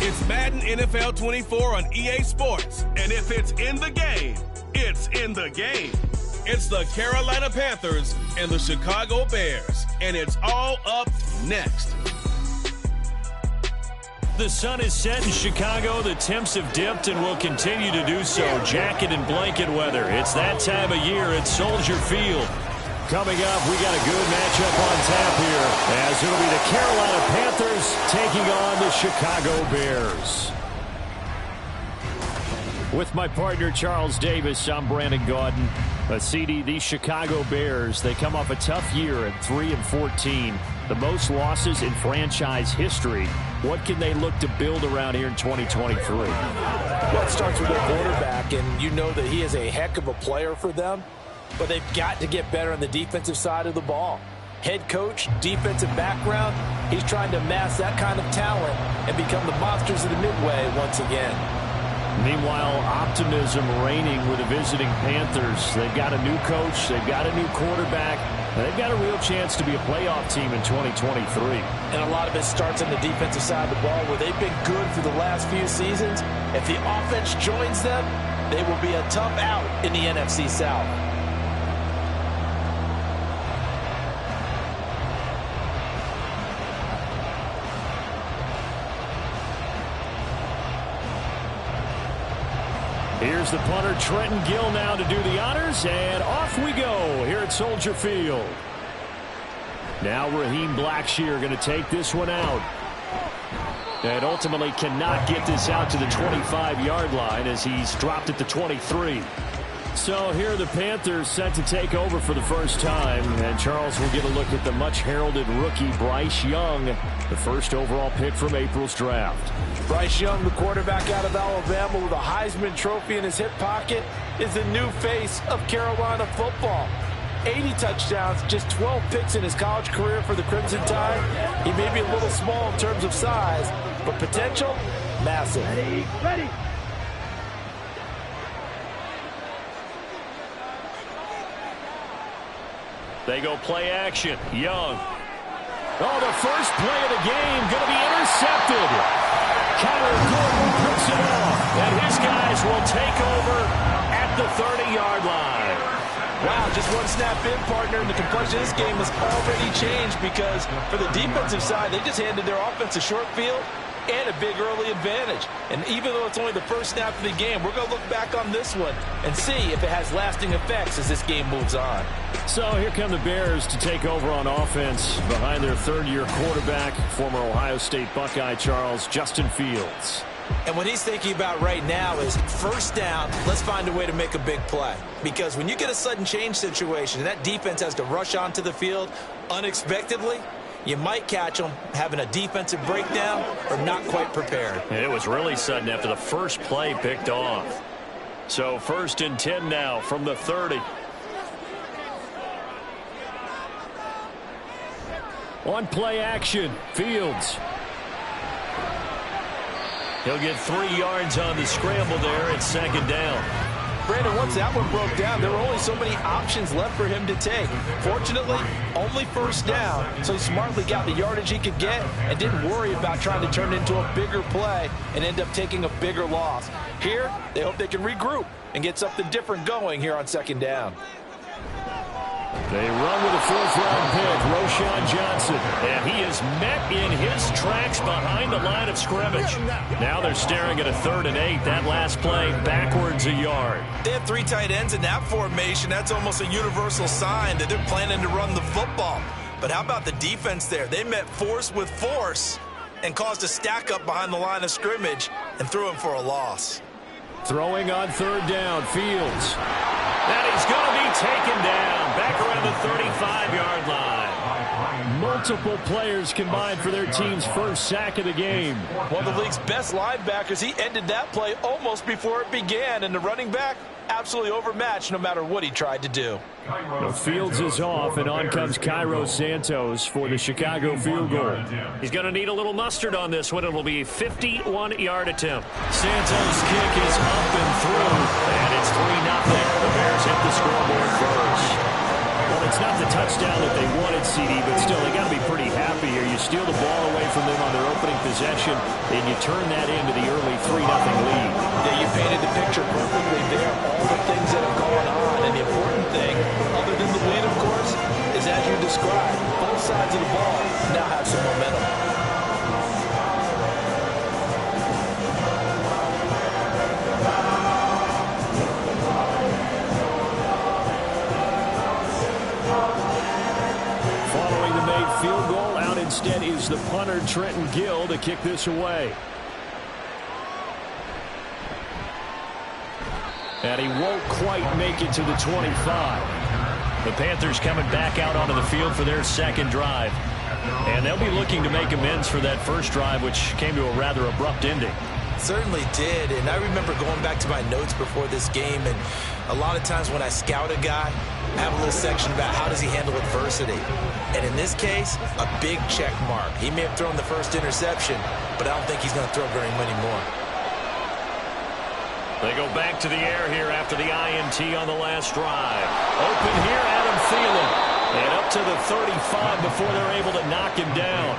It's Madden NFL 24 on EA Sports. And if it's in the game, it's in the game. It's the Carolina Panthers and the Chicago Bears. And it's all up next. The sun is set in Chicago. The temps have dipped and will continue to do so. Jacket and blanket weather. It's that time of year at Soldier Field. Coming up, we got a good matchup on tap here, as it'll be the Carolina Panthers taking on the Chicago Bears. With my partner, Charles Davis, I'm Brandon Gaudin. CD, these Chicago Bears, they come off a tough year at 3-14, the most losses in franchise history. What can they look to build around here in 2023? Well, it starts with their quarterback, and you know that he is a heck of a player for them. But they've got to get better on the defensive side of the ball. Head coach, defensive background, he's trying to amass that kind of talent and become the monsters of the Midway once again. Meanwhile, optimism reigning with the visiting Panthers. They've got a new coach. They've got a new quarterback. They've got a real chance to be a playoff team in 2023. And a lot of it starts on the defensive side of the ball, where they've been good for the last few seasons. If the offense joins them, they will be a tough out in the NFC South. Here's the punter, Trenton Gill, now to do the honors, and off we go here at Soldier Field. Now Raheem Blackshear going to take this one out. And ultimately cannot get this out to the 25-yard line as he's dropped at the 23. So here are the Panthers set to take over for the first time. And Charles will get a look at the much-heralded rookie Bryce Young, the first overall pick from April's draft. Bryce Young, the quarterback out of Alabama with a Heisman Trophy in his hip pocket, is the new face of Carolina football. 80 touchdowns, just 12 picks in his college career for the Crimson Tide. He may be a little small in terms of size, but potential, massive. Ready. They go play action. Young. Oh, the first play of the game going to be intercepted. Kyler Gordon picks it off, and his guys will take over at the 30-yard line. Wow, just one snap in, partner, and the complexion of this game has already changed, because for the defensive side, they just handed their offense a short field and a big early advantage. And even though it's only the first snap of the game, we're going to look back on this one and see if it has lasting effects as this game moves on. So here come the Bears to take over on offense behind their third-year quarterback, former Ohio State Buckeye Charles, Justin Fields. And what he's thinking about right now is first down, let's find a way to make a big play. Because when you get a sudden change situation and that defense has to rush onto the field unexpectedly, you might catch them having a defensive breakdown or not quite prepared. And it was really sudden after the first play picked off. So 1st and 10 now from the 30. On play action, Fields. He'll get 3 yards on the scramble there at 2nd down. Brandon, once that one broke down, there were only so many options left for him to take. Fortunately, only first down, so he smartly got the yardage he could get and didn't worry about trying to turn it into a bigger play and end up taking a bigger loss. Here, they hope they can regroup and get something different going here on 2nd down. They run with a 4th-round pick, Roschon Johnson, and he is met in his tracks behind the line of scrimmage. Now they're staring at a 3rd and 8. That last play, backwards a yard. They have 3 tight ends in that formation. That's almost a universal sign that they're planning to run the football. But how about the defense there? They met force with force and caused a stack up behind the line of scrimmage and threw him for a loss. Throwing on 3rd down, Fields. And he's going to be taken down back around the 35-yard line. Multiple players combined for their team's first sack of the game. One of the league's best linebackers, he ended that play almost before it began, and the running back absolutely overmatched no matter what he tried to do. The Fields is off, and on comes Cairo Santos for the Chicago field goal. He's going to need a little mustard on this one. It'll be a 51-yard attempt. Santos' kick is up and through, and it's 3-0. The Bears hit the scoreboard first. Well, the It's not the touchdown that they wanted, CD, but still, they got to be pretty happy here. You steal the ball away from them on their opening possession, and you turn that into the early 3-0 lead. Yeah, you painted the picture perfectly there. All the things that have gone on, and the important thing, other than the win, of course, is as you described, both sides of the ball now have some momentum. Following the made field goal, out instead is the punter, Trenton Gill, to kick this away. And he won't quite make it to the 25. The Panthers coming back out onto the field for their second drive. And they'll be looking to make amends for that first drive, which came to a rather abrupt ending. Certainly did, and I remember going back to my notes before this game, and a lot of times when I scout a guy, I have a little section about how does he handle adversity. And in this case, a big check mark. He may have thrown the first interception, but I don't think he's going to throw very many more. They go back to the air here after the INT on the last drive. Open here, Adam Thielen. And up to the 35 before they're able to knock him down.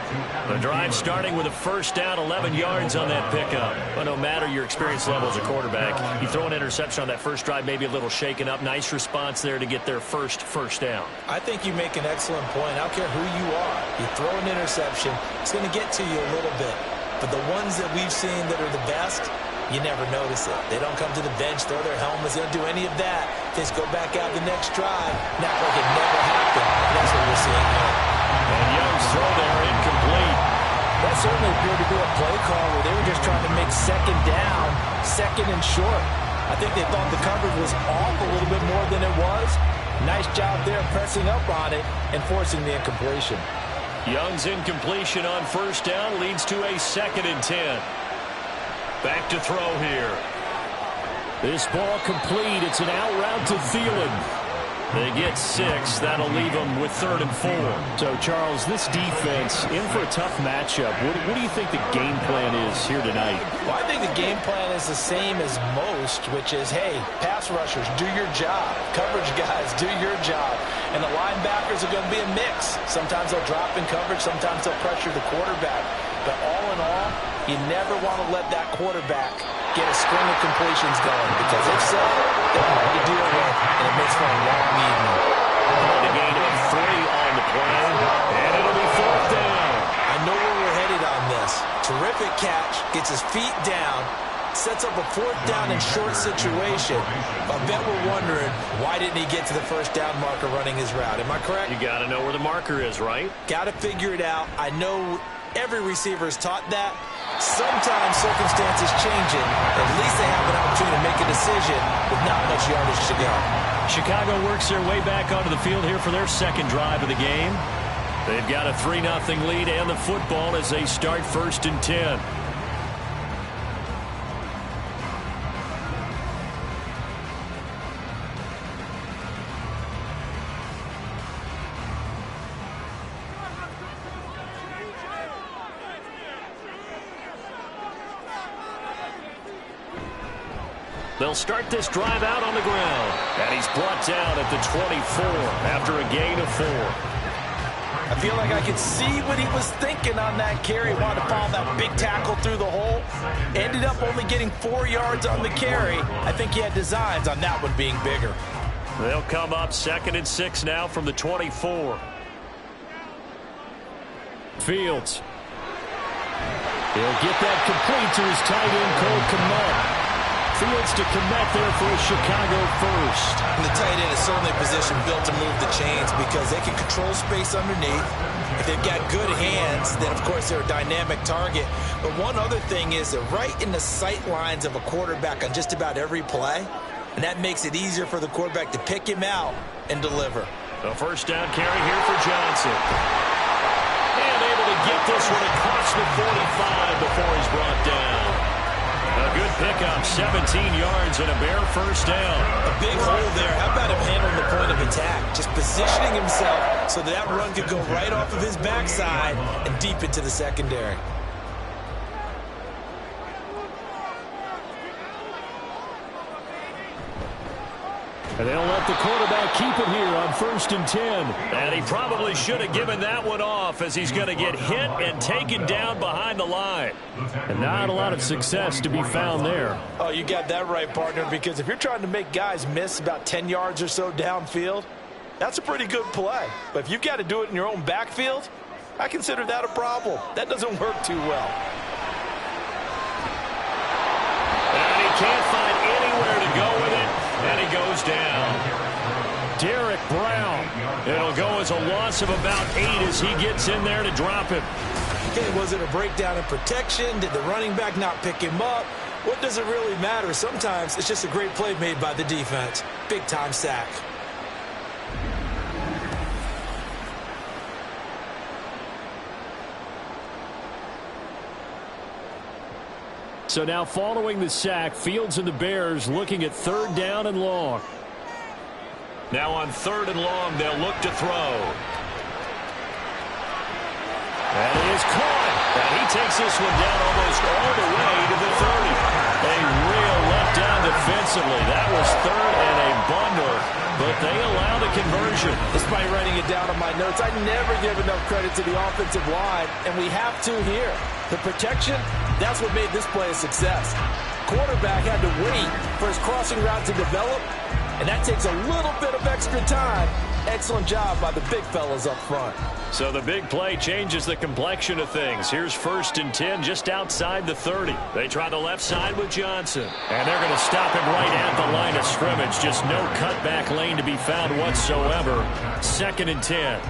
The drive starting with a first down, 11 yards on that pickup. But no matter your experience level as a quarterback, you throw an interception on that first drive, maybe a little shaken up. Nice response there to get their first down. I think you make an excellent point. I don't care who you are. You throw an interception, it's going to get to you a little bit. But the ones that we've seen that are the best, you never notice it. They don't come to the bench, throw their helmets. They don't do any of that. They just go back out the next drive, not like it never happened. That's what we're seeing here. And Young's throw there incomplete. That certainly appeared to be a play call where they were just trying to make second down, second and short. I think they thought the coverage was off a little bit more than it was. Nice job there pressing up on it and forcing the incompletion. Young's incompletion on first down leads to a 2nd and 10. Back to throw here. This ball complete. It's an out route to Thielen. They get 6. That'll leave them with 3rd and 4. So, Charles, this defense, in for a tough matchup. What do you think the game plan is here tonight? Well, I think the game plan is the same as most, which is, hey, pass rushers, do your job. Coverage guys, do your job. And the linebackers are going to be a mix. Sometimes they'll drop in coverage. Sometimes they'll pressure the quarterback. But all in all, you never want to let that quarterback get a string of completions going, because if so, they're hard to deal with, and it makes for a long evening. And a gain of 3 on the play, and it'll be 4th down. I know where we're headed on this. Terrific catch, gets his feet down, sets up a 4th down and short situation. I bet we're wondering, why didn't he get to the first down marker running his route? Am I correct? You got to know where the marker is, right? Got to figure it out. I know every receiver is taught that. Sometimes circumstances changing. At least they have an opportunity to make a decision with not much yardage to go. Chicago works their way back onto the field here for their second drive of the game. They've got a 3-0 lead and the football as they start 1st and 10. They'll start this drive out on the ground. And he's brought down at the 24 after a gain of 4. I feel like I could see what he was thinking on that carry. He wanted to follow that big tackle through the hole. Ended up only getting 4 yards on the carry. I think he had designs on that one being bigger. They'll come up 2nd and 6 now from the 24. Fields. He'll get that complete to his tight end, Cole Kmet. Fields to Kmet there for a Chicago first. And the tight end is certainly a position built to move the chains because they can control space underneath. If they've got good hands, then, of course, they're a dynamic target. But one other thing is they're right in the sight lines of a quarterback on just about every play. And that makes it easier for the quarterback to pick him out and deliver. The first down carry here for Johnson. And able to get this one across the 45 before he's brought down. A good pickup, 17 yards and a bare first down. A big hole there. How about him handling the point of attack? Just positioning himself so that run could go right off of his backside and deep into the secondary. And they'll let the quarterback keep it here on 1st and 10. And he probably should have given that one off as he's going to get hit and taken down behind the line. And not a lot of success to be found there. Oh, you got that right, partner, because if you're trying to make guys miss about 10 yards or so downfield, that's a pretty good play. But if you've got to do it in your own backfield, I consider that a problem. That doesn't work too well. And he can't find anywhere to go with it, and he goes down. Derek Brown. It'll go as a loss of about 8 as he gets in there to drop him. Okay, was it a breakdown in protection? Did the running back not pick him up? What does it really matter? Sometimes it's just a great play made by the defense. Big-time sack. So now following the sack, Fields and the Bears looking at 3rd down and long. Now on 3rd and long, they'll look to throw. And he is caught. And he takes this one down almost all the way to the 30. A real letdown defensively. That was 3rd and a bundle, but they allow the conversion. Despite writing it down on my notes, I never give enough credit to the offensive line, and we have to here. The protection, that's what made this play a success. Quarterback had to wait for his crossing route to develop, and that takes a little bit of extra time. Excellent job by the big fellas up front. So the big play changes the complexion of things. Here's 1st and 10 just outside the 30. They try the left side with Johnson. And they're going to stop him right at the line of scrimmage. Just no cutback lane to be found whatsoever. 2nd and 10.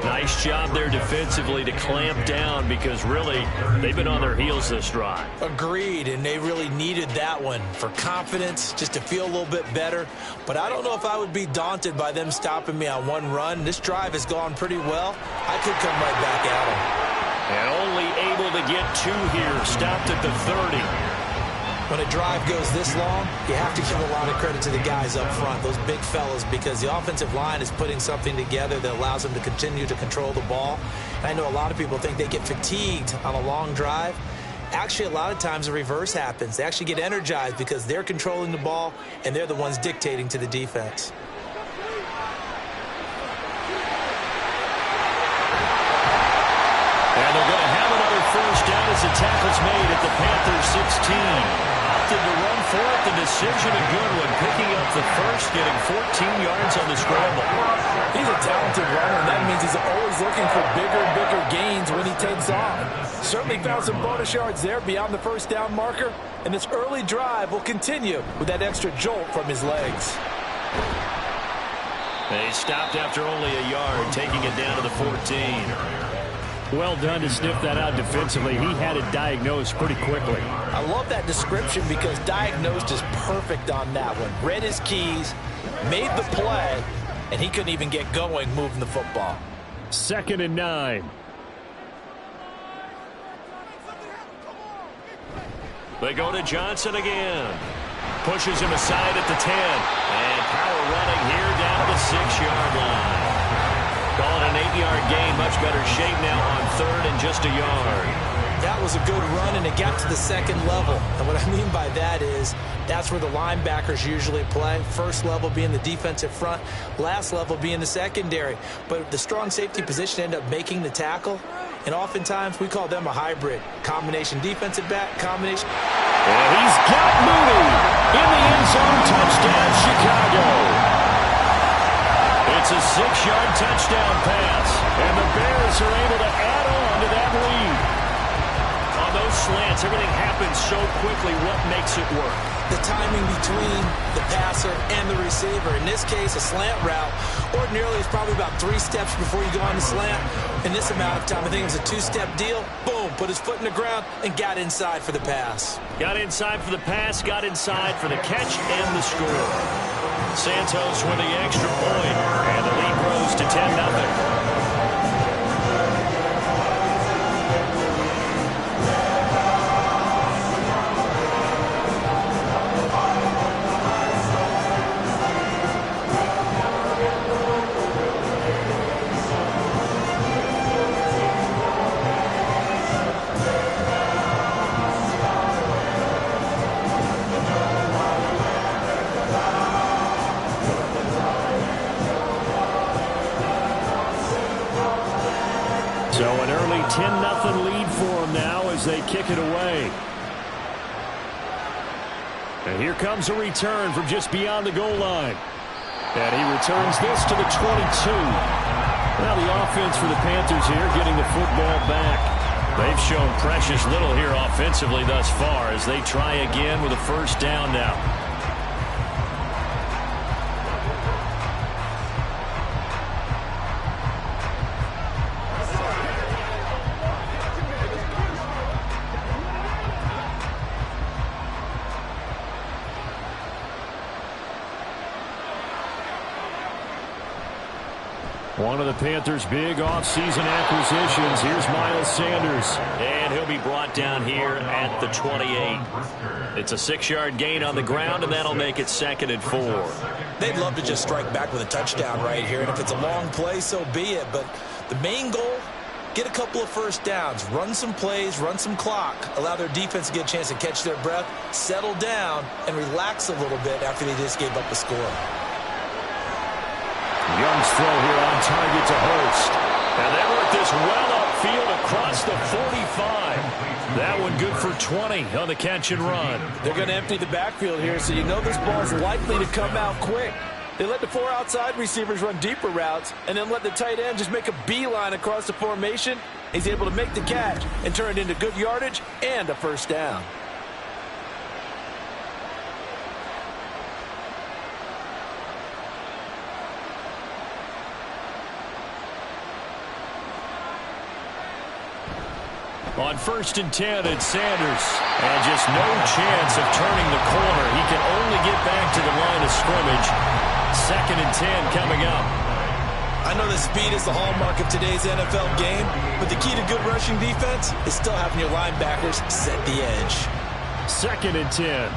Nice job there defensively to clamp down because really they've been on their heels this drive. Agreed, and they really needed that one for confidence, just to feel a little bit better. But I don't know if I would be daunted by them stopping me on one run. This drive has gone pretty well. I could come right back at them. And only able to get 2 here, stopped at the 30. When a drive goes this long, you have to give a lot of credit to the guys up front, those big fellas, because the offensive line is putting something together that allows them to continue to control the ball. And I know a lot of people think they get fatigued on a long drive. Actually, a lot of times the reverse happens. They actually get energized because they're controlling the ball, and they're the ones dictating to the defense. And they're going to have another 1st down as the tackle's made at the Panthers 16. Opted to run for it. The decision a good one. Picking up the 1st, getting 14 yards on the scramble. He's a talented runner, and that means he's always looking for bigger and bigger gains when he takes off. Certainly found some bonus yards there beyond the 1st down marker, and this early drive will continue with that extra jolt from his legs. They stopped after only a yard, taking it down to the 14. Well done to sniff that out defensively. He had it diagnosed pretty quickly. I love that description because diagnosed is perfect on that one. Read his keys, made the play, and he couldn't even get going moving the football. 2nd and 9. They go to Johnson again. Pushes him aside at the 10. And power running here down to the 6-yard line. Call it an 8-yard gain. Much better shape now on 3rd and just a yard. That was a good run, and it got to the 2nd level. And what I mean by that is that's where the linebackers usually play. 1st level being the defensive front, last level being the secondary. But the strong safety position ended up making the tackle. And oftentimes we call them a hybrid. Combination defensive back, combination. And he's got Mooney in the end zone. Touchdown, Chicago. It's a 6-yard touchdown pass. And the Bears are able to add on to that lead. On those slants, everything happens so quickly. What makes it work? The timing between the passer and the receiver. In this case, a slant route. Ordinarily, it's probably about 3 steps before you go on the slant. In this amount of time, I think it was a 2-step deal. Boom, put his foot in the ground and got inside for the pass. Got inside for the pass, got inside for the catch and the score. Santos with the extra point, and the lead grows to 10-0. So an early 10-0 lead for them now as they kick it away. And here comes a return from just beyond the goal line. And he returns this to the 22. Now the offense for the Panthers here getting the football back. They've shown precious little here offensively thus far as they try again with a first down now. One of the Panthers' big offseason acquisitions. Here's Miles Sanders. And he'll be brought down here at the 28. It's a 6-yard gain on the ground, and that'll make it 2nd and 4. They'd love to just strike back with a touchdown right here, and if it's a long play, so be it. But the main goal, get a couple of first downs, run some plays, run some clock, allow their defense to get a chance to catch their breath, settle down, and relax a little bit after they just gave up the score. Young's throw here on target to Hurst. And they work this well upfield across the 45. That one good for 20 on the catch and run. They're going to empty the backfield here, so you know this ball is likely to come out quick. They let the 4 outside receivers run deeper routes and then let the tight end just make a beeline across the formation. He's able to make the catch and turn it into good yardage and a first down. On 1st and 10, it's Sanders. And just no chance of turning the corner. He can only get back to the line of scrimmage. 2nd and 10 coming up. I know that speed is the hallmark of today's NFL game, but the key to good rushing defense is still having your linebackers set the edge. 2nd and 10.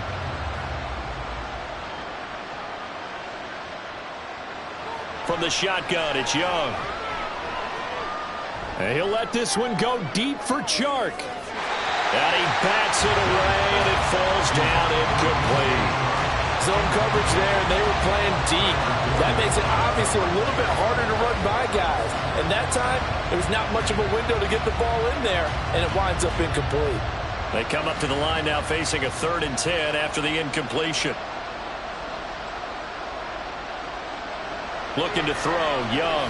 From the shotgun, it's Young. And he'll let this one go deep for Chark. And he bats it away, and it falls down incomplete. Zone coverage there, and they were playing deep. That makes it obviously a little bit harder to run by guys. And that time, there was not much of a window to get the ball in there, and it winds up incomplete. They come up to the line now facing a 3rd and 10 after the incompletion. Looking to throw, Young.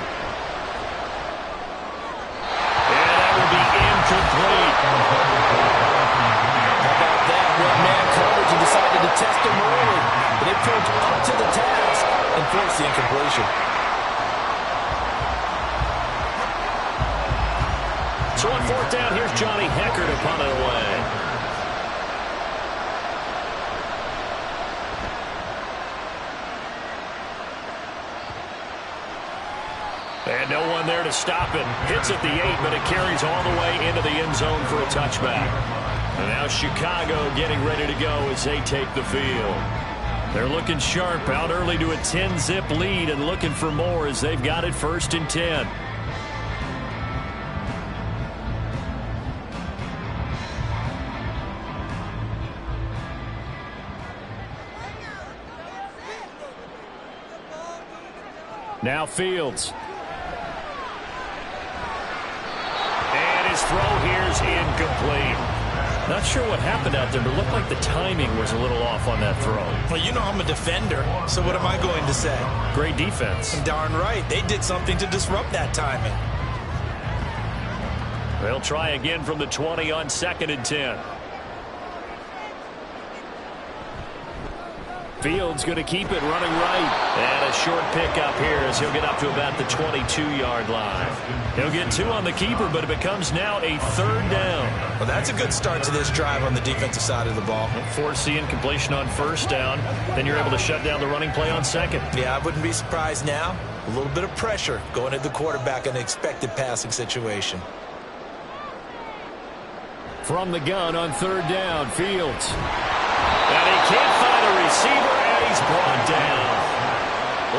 Be incomplete. How about that? One-man coverage and decided to test him early. But they proved up to the task and forced the incompletion. So on 4th down, here's Johnny Hecker to punt it away. And no one there to stop it. Hits at the 8, but it carries all the way into the end zone for a touchback. And now Chicago getting ready to go as they take the field. They're looking sharp, out early to a 10-zip lead and looking for more as they've got it 1st and 10. Now Fields. Throw here's incomplete. Not sure what happened out there, but it looked like the timing was a little off on that throw. Well, you know I'm a defender, so what am I going to say? Great defense. Darn right. They did something to disrupt that timing. They'll try again from the 20 on 2nd and 10. Fields going to keep it running right. And a short pickup here as he'll get up to about the 22-yard line. He'll get 2 on the keeper, but it becomes now a 3rd down. Well, that's a good start to this drive on the defensive side of the ball. Force the incompletion on 1st down. Then you're able to shut down the running play on 2nd. Yeah, I wouldn't be surprised now. A little bit of pressure going at the quarterback in an expected passing situation. From the gun on 3rd down, Fields. And he can't find a receiver, and he's brought down.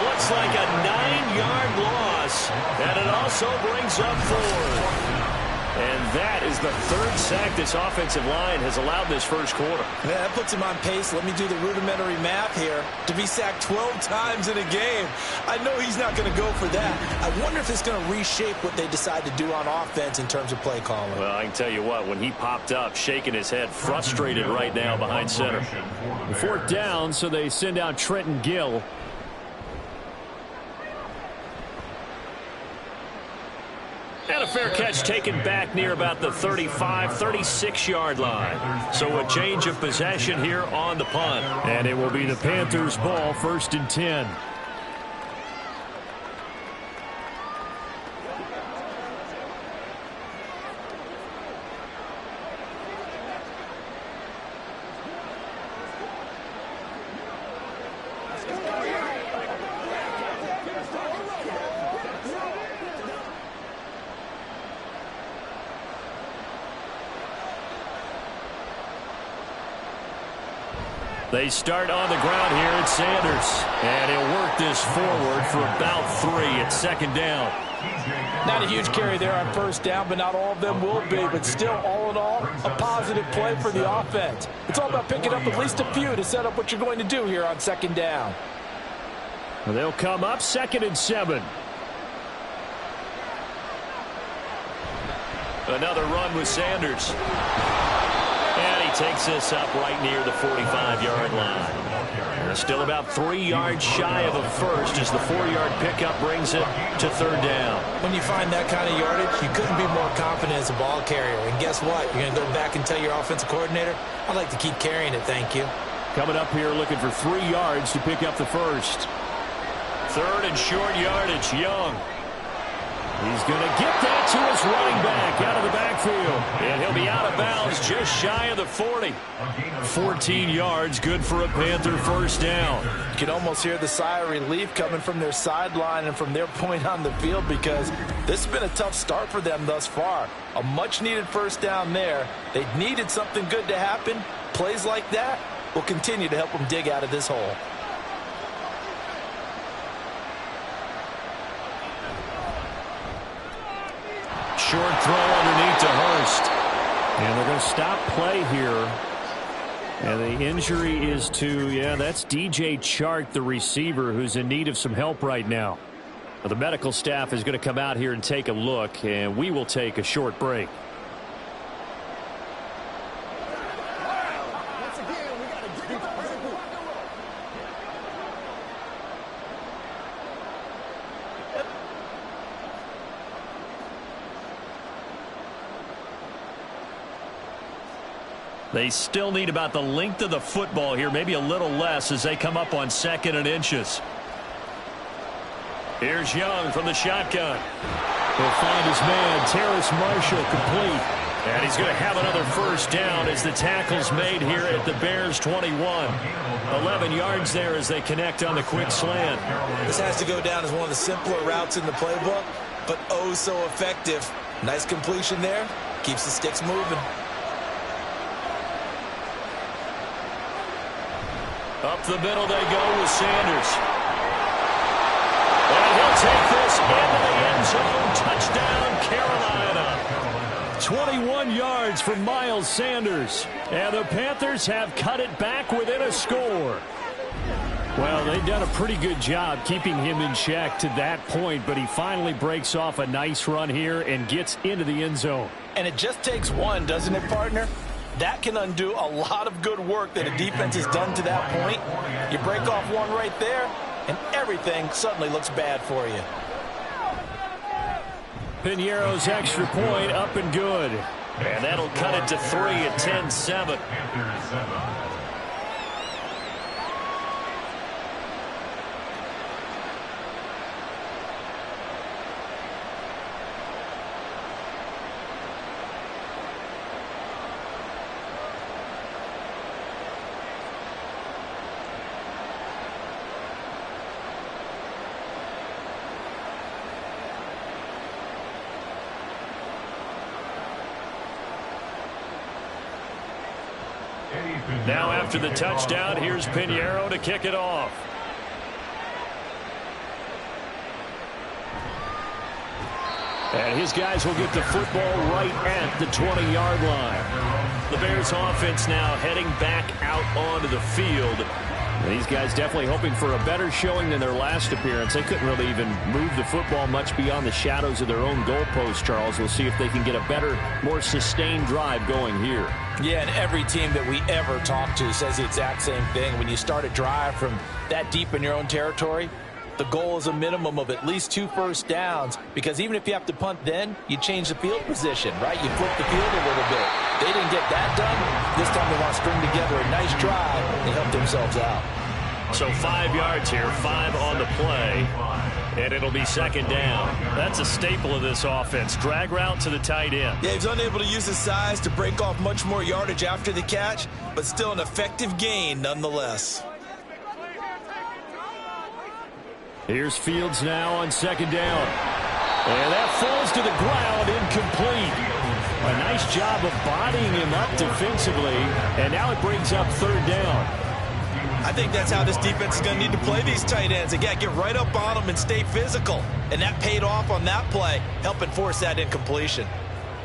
Looks like a 9-yard loss, and it also brings up 4th. And that is the third sack this offensive line has allowed this first quarter. Yeah, that puts him on pace. Let me do the rudimentary math here. To be sacked 12 times in a game. I know he's not going to go for that. I wonder if it's going to reshape what they decide to do on offense in terms of play calling. Well, I can tell you what, when he popped up, shaking his head, frustrated right now behind center. Fourth down, so they send out Trenton Gill. And a fair catch taken back near about the 35, 36-yard line. So a change of possession here on the punt. And it will be the Panthers' ball, 1st and 10. They start on the ground here at Sanders. And he'll work this forward for about 3 at 2nd down. Not a huge carry there on 1st down, but not all of them will be. But still, all in all, a positive play for the offense. It's all about picking up at least a few to set up what you're going to do here on 2nd down. Well, they'll come up 2nd and 7. Another run with Sanders. And he takes this up right near the 45-yard line. They're still about 3 yards shy of a first as the 4-yard pickup brings it to 3rd down. When you find that kind of yardage, you couldn't be more confident as a ball carrier. And guess what? You're going to go back and tell your offensive coordinator, I'd like to keep carrying it, thank you. Coming up here looking for 3 yards to pick up the first. 3rd and short yardage, Young. He's going to get that to his running back out of the backfield. And he'll be out of bounds just shy of the 40. 14 yards, good for a Panther 1st down. You can almost hear the sigh of relief coming from their sideline and from their point on the field because this has been a tough start for them thus far. A much-needed 1st down there. They needed something good to happen. Plays like that will continue to help them dig out of this hole. Short throw underneath to Hurst. And they're going to stop play here. And the injury is to, that's DJ Chark, the receiver, who's in need of some help right now. Well, the medical staff is going to come out here and take a look, and we will take a short break. They still need about the length of the football here, maybe a little less as they come up on 2nd and inches. Here's Young from the shotgun. He'll find his man, Terrace Marshall, complete. And he's going to have another 1st down as the tackle's made here at the Bears 21. 11 yards there as they connect on the quick slant. This has to go down as one of the simpler routes in the playbook, but oh so effective. Nice completion there. Keeps the sticks moving. Up the middle they go with Sanders. And he'll take this into the end zone. Touchdown, Carolina. 21 yards from Miles Sanders. And the Panthers have cut it back within a score. Well, they've done a pretty good job keeping him in check to that point, but he finally breaks off a nice run here and gets into the end zone. And it just takes one, doesn't it, partner? That can undo a lot of good work that a defense has done to that point. You break off one right there, and everything suddenly looks bad for you. Piñeiro's extra point up and good. And that'll cut it to 3 at 10-7. Now after the touchdown, here's Piñeiro to kick it off. And his guys will get the football right at the 20-yard line. The Bears offense now heading back out onto the field. And these guys definitely hoping for a better showing than their last appearance. They couldn't really even move the football much beyond the shadows of their own goalpost, Charles. We'll see if they can get a better, more sustained drive going here. Yeah, and every team that we ever talk to says the exact same thing. When you start a drive from that deep in your own territory, the goal is a minimum of at least 2 first downs, because even if you have to punt then, you change the field position, right? You flip the field a little bit. They didn't get that done. This time they want to string together a nice drive and help themselves out. So 5 yards here, 5 on the play, and it'll be second down. That's a staple of this offense. Drag route to the tight end. Yeah, he's unable to use his size to break off much more yardage after the catch, but still an effective gain nonetheless. Here's Fields now on second down. And that falls to the ground, incomplete. A nice job of bodying him up defensively, and now it brings up third down. I think that's how this defense is going to need to play these tight ends. They got to get right up on them and stay physical. And that paid off on that play, helping force that incompletion.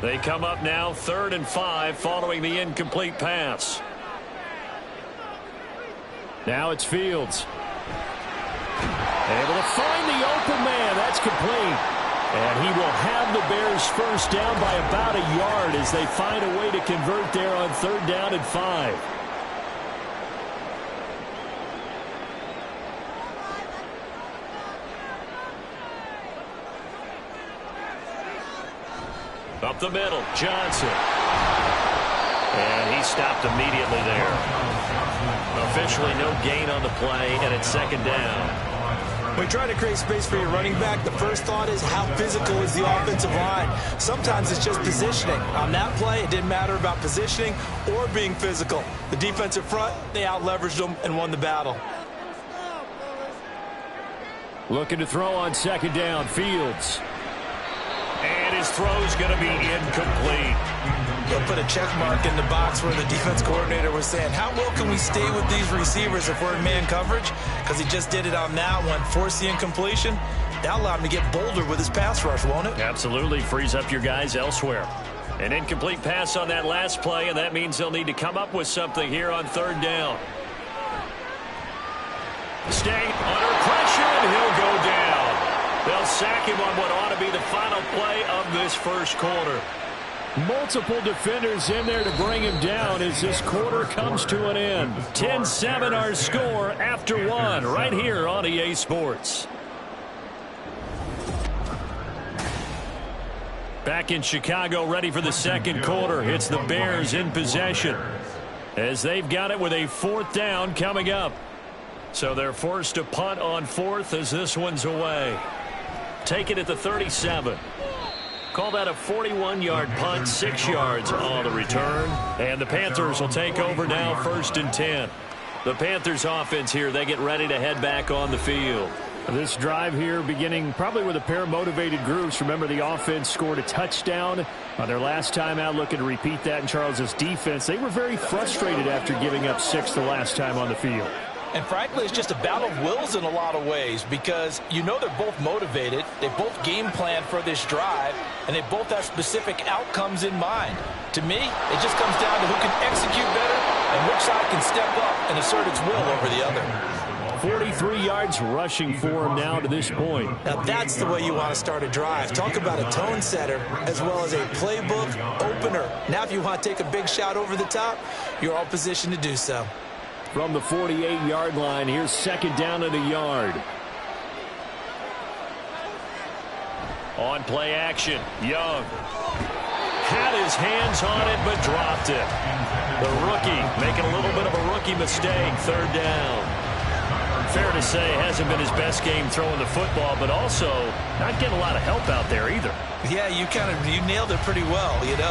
They come up now 3rd and 5 following the incomplete pass. Now it's Fields. Able to find the open man. That's complete. And he will have the Bears first down by about a yard as they find a way to convert there on 3rd down and 5. Up the middle, Johnson. And he stopped immediately there. Officially no gain on the play, and it's second down. When you try to create space for your running back, the first thought is how physical is the offensive line. Sometimes it's just positioning. On that play, it didn't matter about positioning or being physical. The defensive front, they out-leveraged them and won the battle. Looking to throw on second down, Fields. And his throw's going to be incomplete. He'll put a check mark in the box where the defense coordinator was saying, how well can we stay with these receivers if we're in man coverage? Because he just did it on that one, forced the incompletion. That'll allow him to get bolder with his pass rush, won't it? Absolutely, frees up your guys elsewhere. An incomplete pass on that last play, and that means they'll need to come up with something here on 3rd down. Stay under pressure, and he'll go down. They'll sack him on what ought to be the final play of this first quarter. Multiple defenders in there to bring him down as this quarter comes to an end. 10-7 our score after 1 right here on EA Sports. Back in Chicago, ready for the second quarter. It's the Bears in possession as they've got it with a 4th down coming up. So they're forced to punt on 4th as this one's away. Take it at the 37. Call that a 41-yard punt, 6 yards on the return. And the Panthers will take over now, 1st and 10. The Panthers offense here, they get ready to head back on the field. This drive here beginning probably with a pair of motivated groups. Remember, the offense scored a touchdown on their last time out. Looking to repeat that in Charles's defense. They were very frustrated after giving up 6 the last time on the field. And frankly, it's just a battle of wills in a lot of ways, because you know they're both motivated, they both game plan for this drive, and they both have specific outcomes in mind. To me, it just comes down to who can execute better and which side can step up and assert its will over the other. 43 yards rushing for him now to this point. Now that's the way you want to start a drive. Talk about a tone setter as well as a playbook opener. Now if you want to take a big shot over the top, you're all positioned to do so. From the 48-yard line, here's second down and a yard. On play action, Young had his hands on it but dropped it. The rookie making a little bit of a rookie mistake, 3rd down. Fair to say, hasn't been his best game throwing the football, but also not getting a lot of help out there either. Yeah, you nailed it pretty well, you know.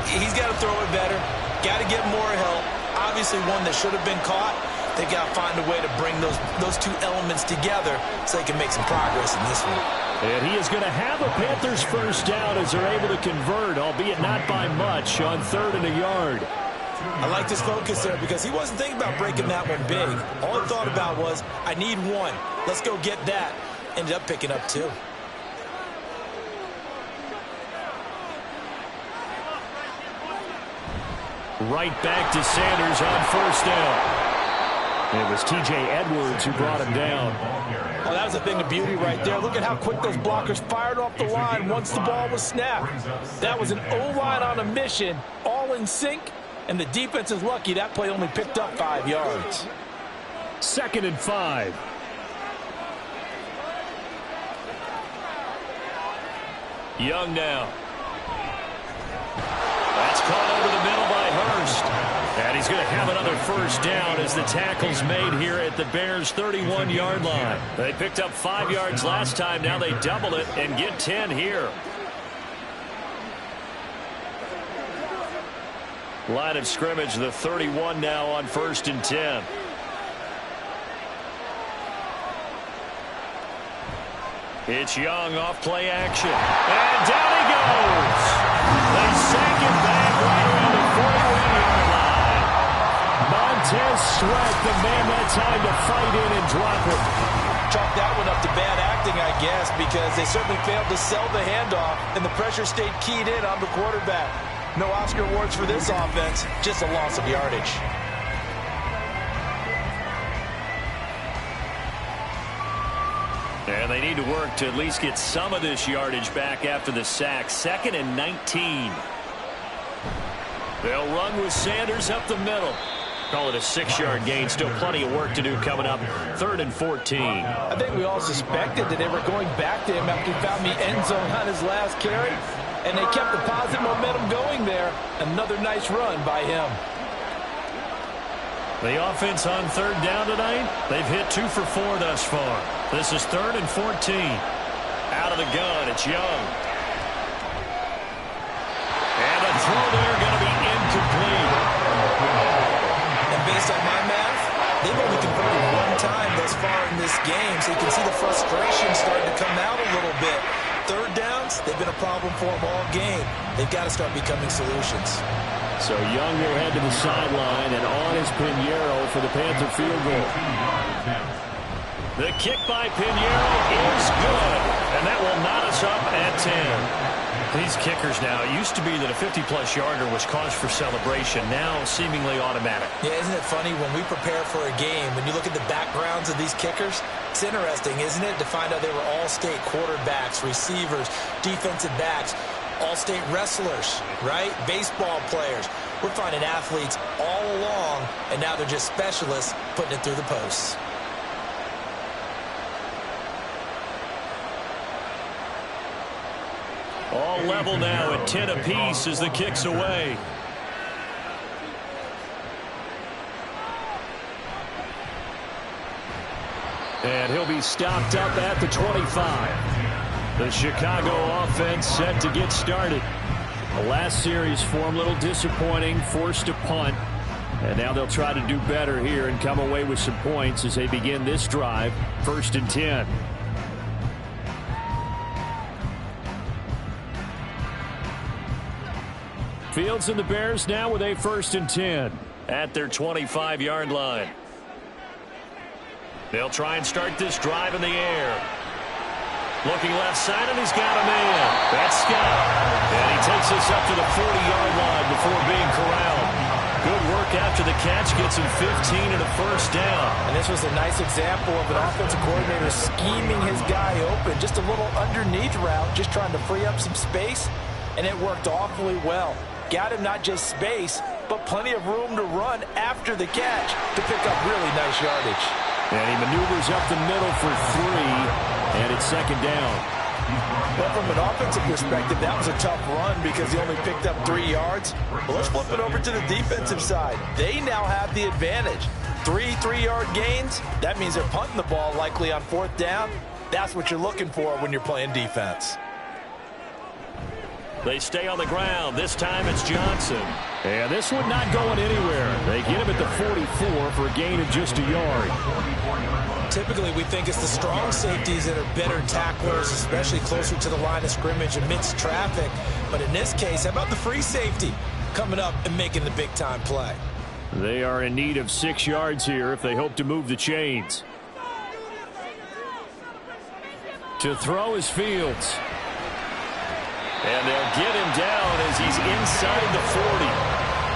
He's got to throw it better, got to get more help. Obviously one that should have been caught. They got to find a way to bring those two elements together so they can make some progress in this one. And he is going to have a Panthers first down as they're able to convert, albeit not by much, on 3rd and a yard. I like his focus there because he wasn't thinking about breaking that one big. All he thought about was, I need 1. Let's go get that. Ended up picking up 2. Right back to Sanders on first down. It was T.J. Edwards who brought him down. Oh, that was a thing of beauty right there. Look at how quick those blockers fired off the line once the ball was snapped. That was an O-line on a mission, all in sync, and the defense is lucky that play only picked up 5 yards. 2nd and 5. Young now. That's caught over the middle by Hurst. And he's going to have another first down as the tackle's made here at the Bears' 31-yard line. They picked up 5 yards last time. Now they double it and get 10 here. Line of scrimmage, the 31 now on 1st and 10. It's Young off play action. And down he goes. They sack it back right around the 41-yard line. Montez Sweat, the man that time to fight in and drop it. Chalk that one up to bad acting, I guess, because they certainly failed to sell the handoff, and the pressure stayed keyed in on the quarterback. No Oscar awards for this offense, just a loss of yardage. And they need to work to at least get some of this yardage back after the sack. 2nd and 19. They'll run with Sanders up the middle. Call it a 6-yard gain. Still plenty of work to do coming up. 3rd and 14. I think we all suspected that they were going back to him after he found the end zone on his last carry. And they kept the positive momentum going there. Another nice run by him. The offense on 3rd down tonight, they've hit 2 for 4 thus far. This is 3rd and 14. Out of the gun, it's Young. And a throw there going to be incomplete. And based on my math, they've only converted 1 time thus far in this game, so you can see the frustration starting to come out a little bit. 3rd downs, they've been a problem for them all game. They've got to start becoming solutions. So Young will head to the sideline, and on is Pinheiro for the Panther field goal. The kick by Pinheiro is good, and that will knot us up at 10. These kickers now, it used to be that a 50-plus yarder was cause for celebration, now seemingly automatic. Yeah, isn't it funny when we prepare for a game, when you look at the backgrounds of these kickers, it's interesting, isn't it, to find out they were all-state quarterbacks, receivers, defensive backs, all-state wrestlers, right? Baseball players. We're finding athletes all along, and now they're just specialists putting it through the posts. All level now at 10 apiece as the kick's away. And he'll be stopped up at the 25. The Chicago offense set to get started. The last series for him, a little disappointing, forced a punt. And now they'll try to do better here and come away with some points as they begin this drive. 1st and 10. Fields and the Bears now with a 1st and 10 at their 25-yard line. They'll try and start this drive in the air. Looking left side, and he's got a man. That's Scott. And he takes us up to the 40-yard line before being corralled. Good work after the catch. Gets him 15 and a first down. And this was a nice example of an offensive coordinator scheming his guy open. Just a little underneath route, just trying to free up some space, and it worked awfully well. Got him not just space, but plenty of room to run after the catch to pick up really nice yardage. And he maneuvers up the middle for 3, and it's 2nd down. But from an offensive perspective, that was a tough run because he only picked up 3 yards. Well, let's flip it over to the defensive side. They now have the advantage. 3 3-yard gains, that means they're punting the ball likely on 4th down. That's what you're looking for when you're playing defense. They stay on the ground. This time it's Johnson. And this one not going anywhere. They get him at the 44 for a gain of just a yard. Typically, we think it's the strong safeties that are better tacklers, especially closer to the line of scrimmage amidst traffic. But in this case, how about the free safety coming up and making the big-time play? They are in need of 6 yards here if they hope to move the chains. To throw is Fields. And they'll get him down as he's inside the 40.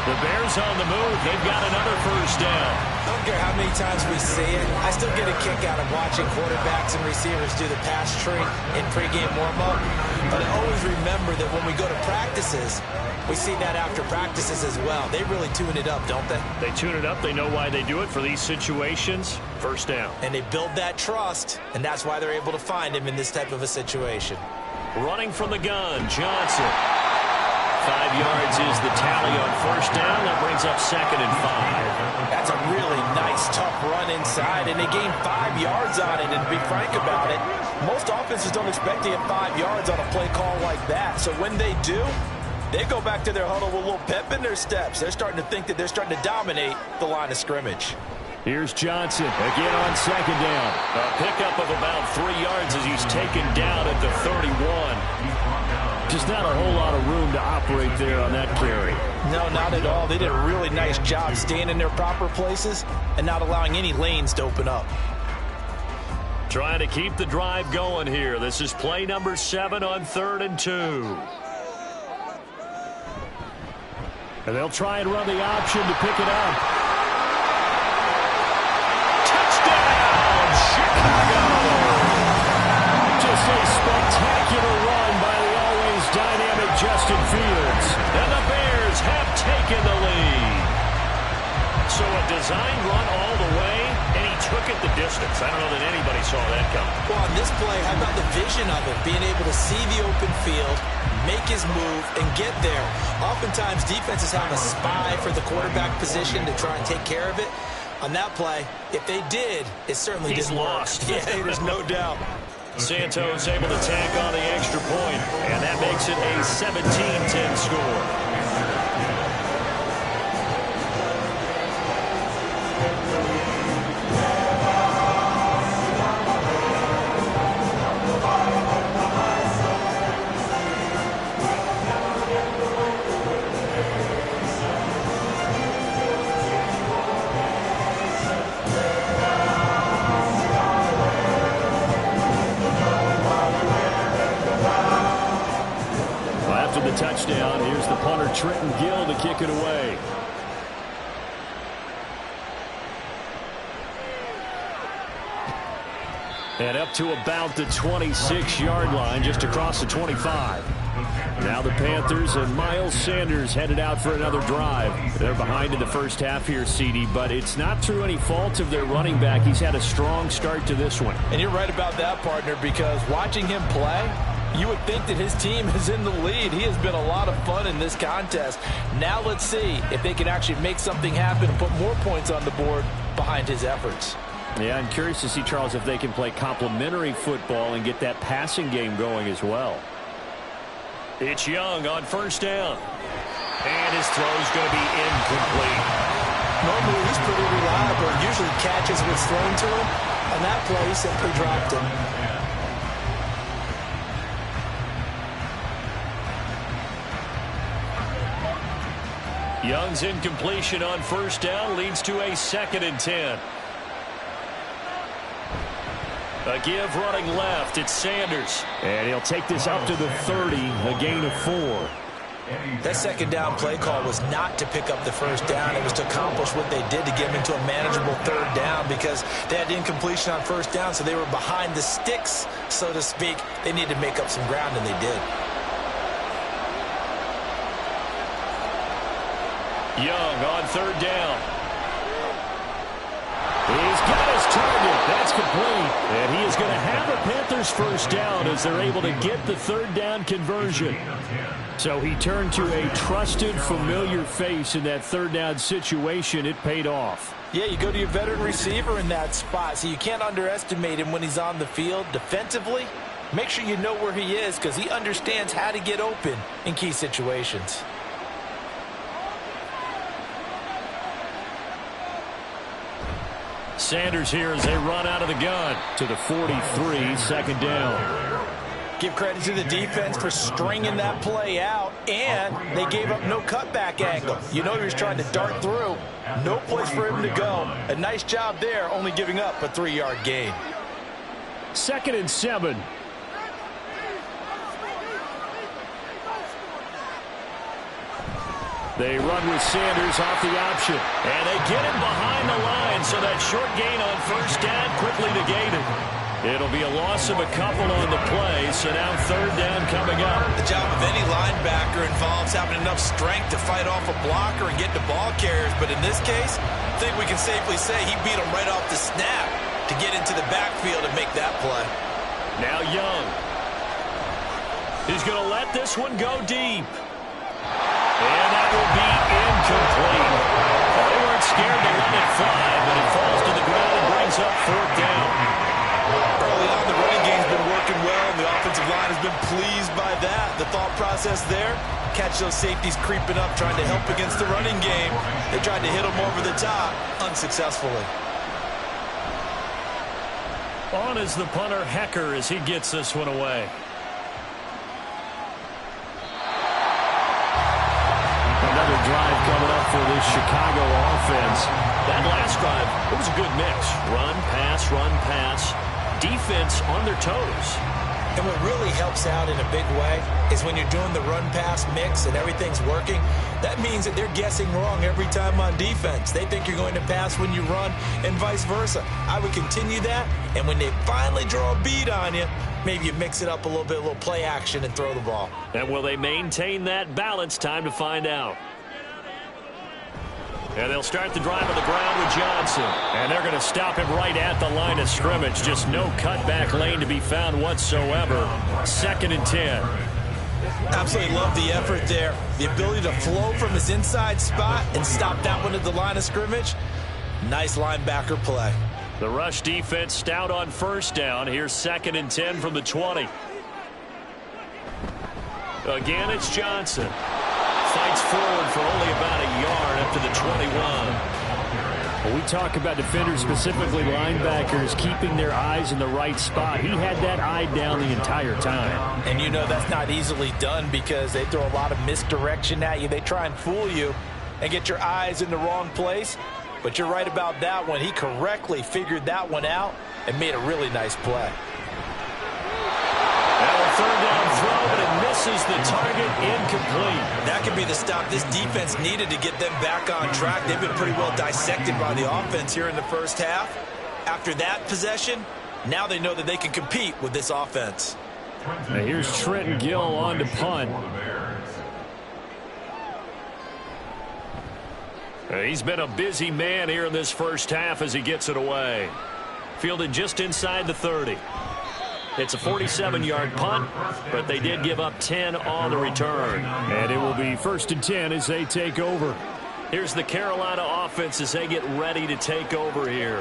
The Bears on the move. They've got another first down. I don't care how many times we see it. I still get a kick out of watching quarterbacks and receivers do the pass tree in pregame warm-up. But I always remember that when we go to practices, we see that after practices as well. They really tune it up, don't they? They tune it up. They know why they do it for these situations. First down. And they build that trust, and that's why they're able to find him in this type of a situation. Running from the gun, Johnson. 5 yards is the tally on first down. That brings up 2nd and 5. That's a really nice, tough run inside, and they gained 5 yards on it. And to be frank about it, most offenses don't expect to get 5 yards on a play call like that. So when they do, they go back to their huddle with a little pep in their steps. They're starting to think that they're starting to dominate the line of scrimmage. Here's Johnson again on 2nd down. A pickup of about 3 yards as he's taken down at the 31. Just not a whole lot of room to operate there on that carry. No, not at all. They did a really nice job staying in their proper places and not allowing any lanes to open up. Trying to keep the drive going here. This is play number 7 on 3rd and 2. And they'll try and run the option to pick it up. Touchdown, Chicago! Just a spectacular run by the always dynamic Justin Fields. And the Bears have taken the lead. So a design run all the way, and he took it the distance. I don't know that anybody saw that coming. Well, on this play, how about the vision of it? Being able to see the open field, make his move, and get there. Oftentimes, defenses have a spy for the quarterback position to try and take care of it. On that play, if they did, it certainly He's didn't lost. work. Yeah, there's no doubt. Santos able to tack on the extra point, and that makes it a 17-10 score. Touchdown. Here's the punter, Trenton Gill, to kick it away. And up to about the 26-yard line, just across the 25. Now the Panthers and Miles Sanders headed out for another drive. They're behind in the first half here, CD, but it's not through any fault of their running back. He's had a strong start to this one. And you're right about that, partner, because watching him play, you would think that his team is in the lead. He has been a lot of fun in this contest. Now let's see if they can actually make something happen and put more points on the board behind his efforts. Yeah, I'm curious to see, Charles, if they can play complementary football and get that passing game going as well. It's Young on first down. And his throw's going to be incomplete. Normally, he's pretty reliable and usually catches what's thrown to him. On that play, he simply dropped him. Young's incompletion on first down leads to a 2nd and 10. A give running left. It's Sanders. And he'll take this up to the 30, a gain of 4. That second down play call was not to pick up the first down. It was to accomplish what they did to get them into a manageable 3rd down because they had incompletion on first down, so they were behind the sticks, so to speak. They needed to make up some ground, and they did. Young on 3rd down. He's got his target. That's complete. And he is going to have a Panthers first down as they're able to get the 3rd down conversion. So he turned to a trusted, familiar face in that 3rd down situation. It paid off. Yeah, you go to your veteran receiver in that spot, so you can't underestimate him when he's on the field defensively. Make sure you know where he is because he understands how to get open in key situations. Sanders here as they run out of the gun. To the 43, 2nd down. Give credit to the defense for stringing that play out, and they gave up no cutback angle. You know he was trying to dart through. No place for him to go. A nice job there, only giving up a 3-yard gain. 2nd and 7. They run with Sanders off the option. And they get him behind the line, so that short gain on first down quickly negated. It'll be a loss of a couple on the play, so now third down coming up. The job of any linebacker involves having enough strength to fight off a blocker and get to ball carriers, but in this case, I think we can safely say he beat him right off the snap to get into the backfield and make that play. Now Young. He's going to let this one go deep. And that will be incomplete. Well, they weren't scared to let it fly, but it falls to the ground and brings up fourth down. Early on, the running game's been working well, and the offensive line has been pleased by that. The thought process there, catch those safeties creeping up, trying to help against the running game. They tried to hit them over the top, unsuccessfully. On is the punter, Hecker, as he gets this one away. Another drive coming up for this Chicago offense. That last drive, it was a good mix. Run, pass, defense on their toes. And what really helps out in a big way is when you're doing the run-pass mix and everything's working, that means that they're guessing wrong every time on defense. They think you're going to pass when you run and vice versa. I would continue that, and when they finally draw a bead on you, maybe you mix it up a little bit, a little play action, and throw the ball. And will they maintain that balance? Time to find out. And they'll start the drive on the ground with Johnson. And they're going to stop him right at the line of scrimmage. Just no cutback lane to be found whatsoever. 2nd and 10. Absolutely love the effort there. The ability to flow from his inside spot and stop that one at the line of scrimmage. Nice linebacker play. The rush defense stout on first down. Here's 2nd and 10 from the 20. Again, it's Johnson. Fights forward for only about a yard up to the 21. When we talk about defenders, specifically linebackers, keeping their eyes in the right spot, he had that eye down the entire time. And you know that's not easily done because they throw a lot of misdirection at you. They try and fool you and get your eyes in the wrong place. But you're right about that one. He correctly figured that one out and made a really nice play. Now a third down throw, but it misses the target, incomplete. That could be the stop this defense needed to get them back on track. They've been pretty well dissected by the offense here in the first half. After that possession, now they know that they can compete with this offense. Now here's Trenton Gill on to punt. He's been a busy man here in this first half as he gets it away. Fielded just inside the 30. It's a 47-yard punt, but they did give up 10 on the return. And it will be 1st and 10 as they take over. Here's the Carolina offense as they get ready to take over here.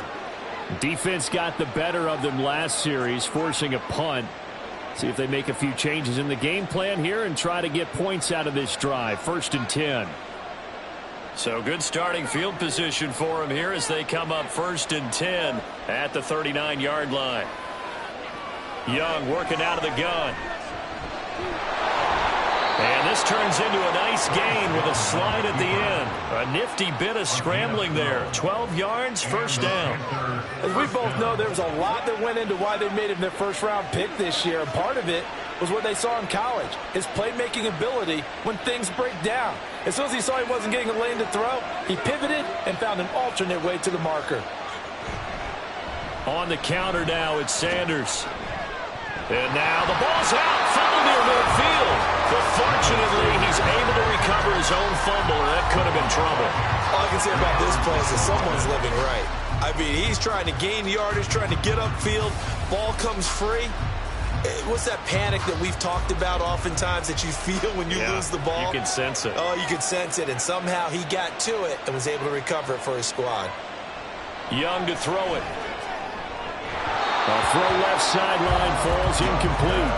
Defense got the better of them last series, forcing a punt. See if they make a few changes in the game plan here and try to get points out of this drive. 1st and 10. So good starting field position for them here as they come up 1st and 10 at the 39-yard line. Young working out of the gun. And this turns into a nice gain with a slide at the end. A nifty bit of scrambling there. 12 yards, 1st down. As we both know, there was a lot that went into why they made him their first-round pick this year. And part of it was what they saw in college, his playmaking ability when things break down. As soon as he saw he wasn't getting a lane to throw, he pivoted and found an alternate way to the marker. On the counter now, it's Sanders. And now the ball's out, fumble near midfield. But fortunately, he's able to recover his own fumble, and that could have been trouble. All I can say about this play is that someone's living right. I mean, he's trying to gain yardage, trying to get upfield. Ball comes free. What's that panic that we've talked about oftentimes that you feel when you lose the ball? You can sense it. Oh, you can sense it, and somehow he got to it and was able to recover it for his squad. Young to throw it. A throw left sideline falls incomplete.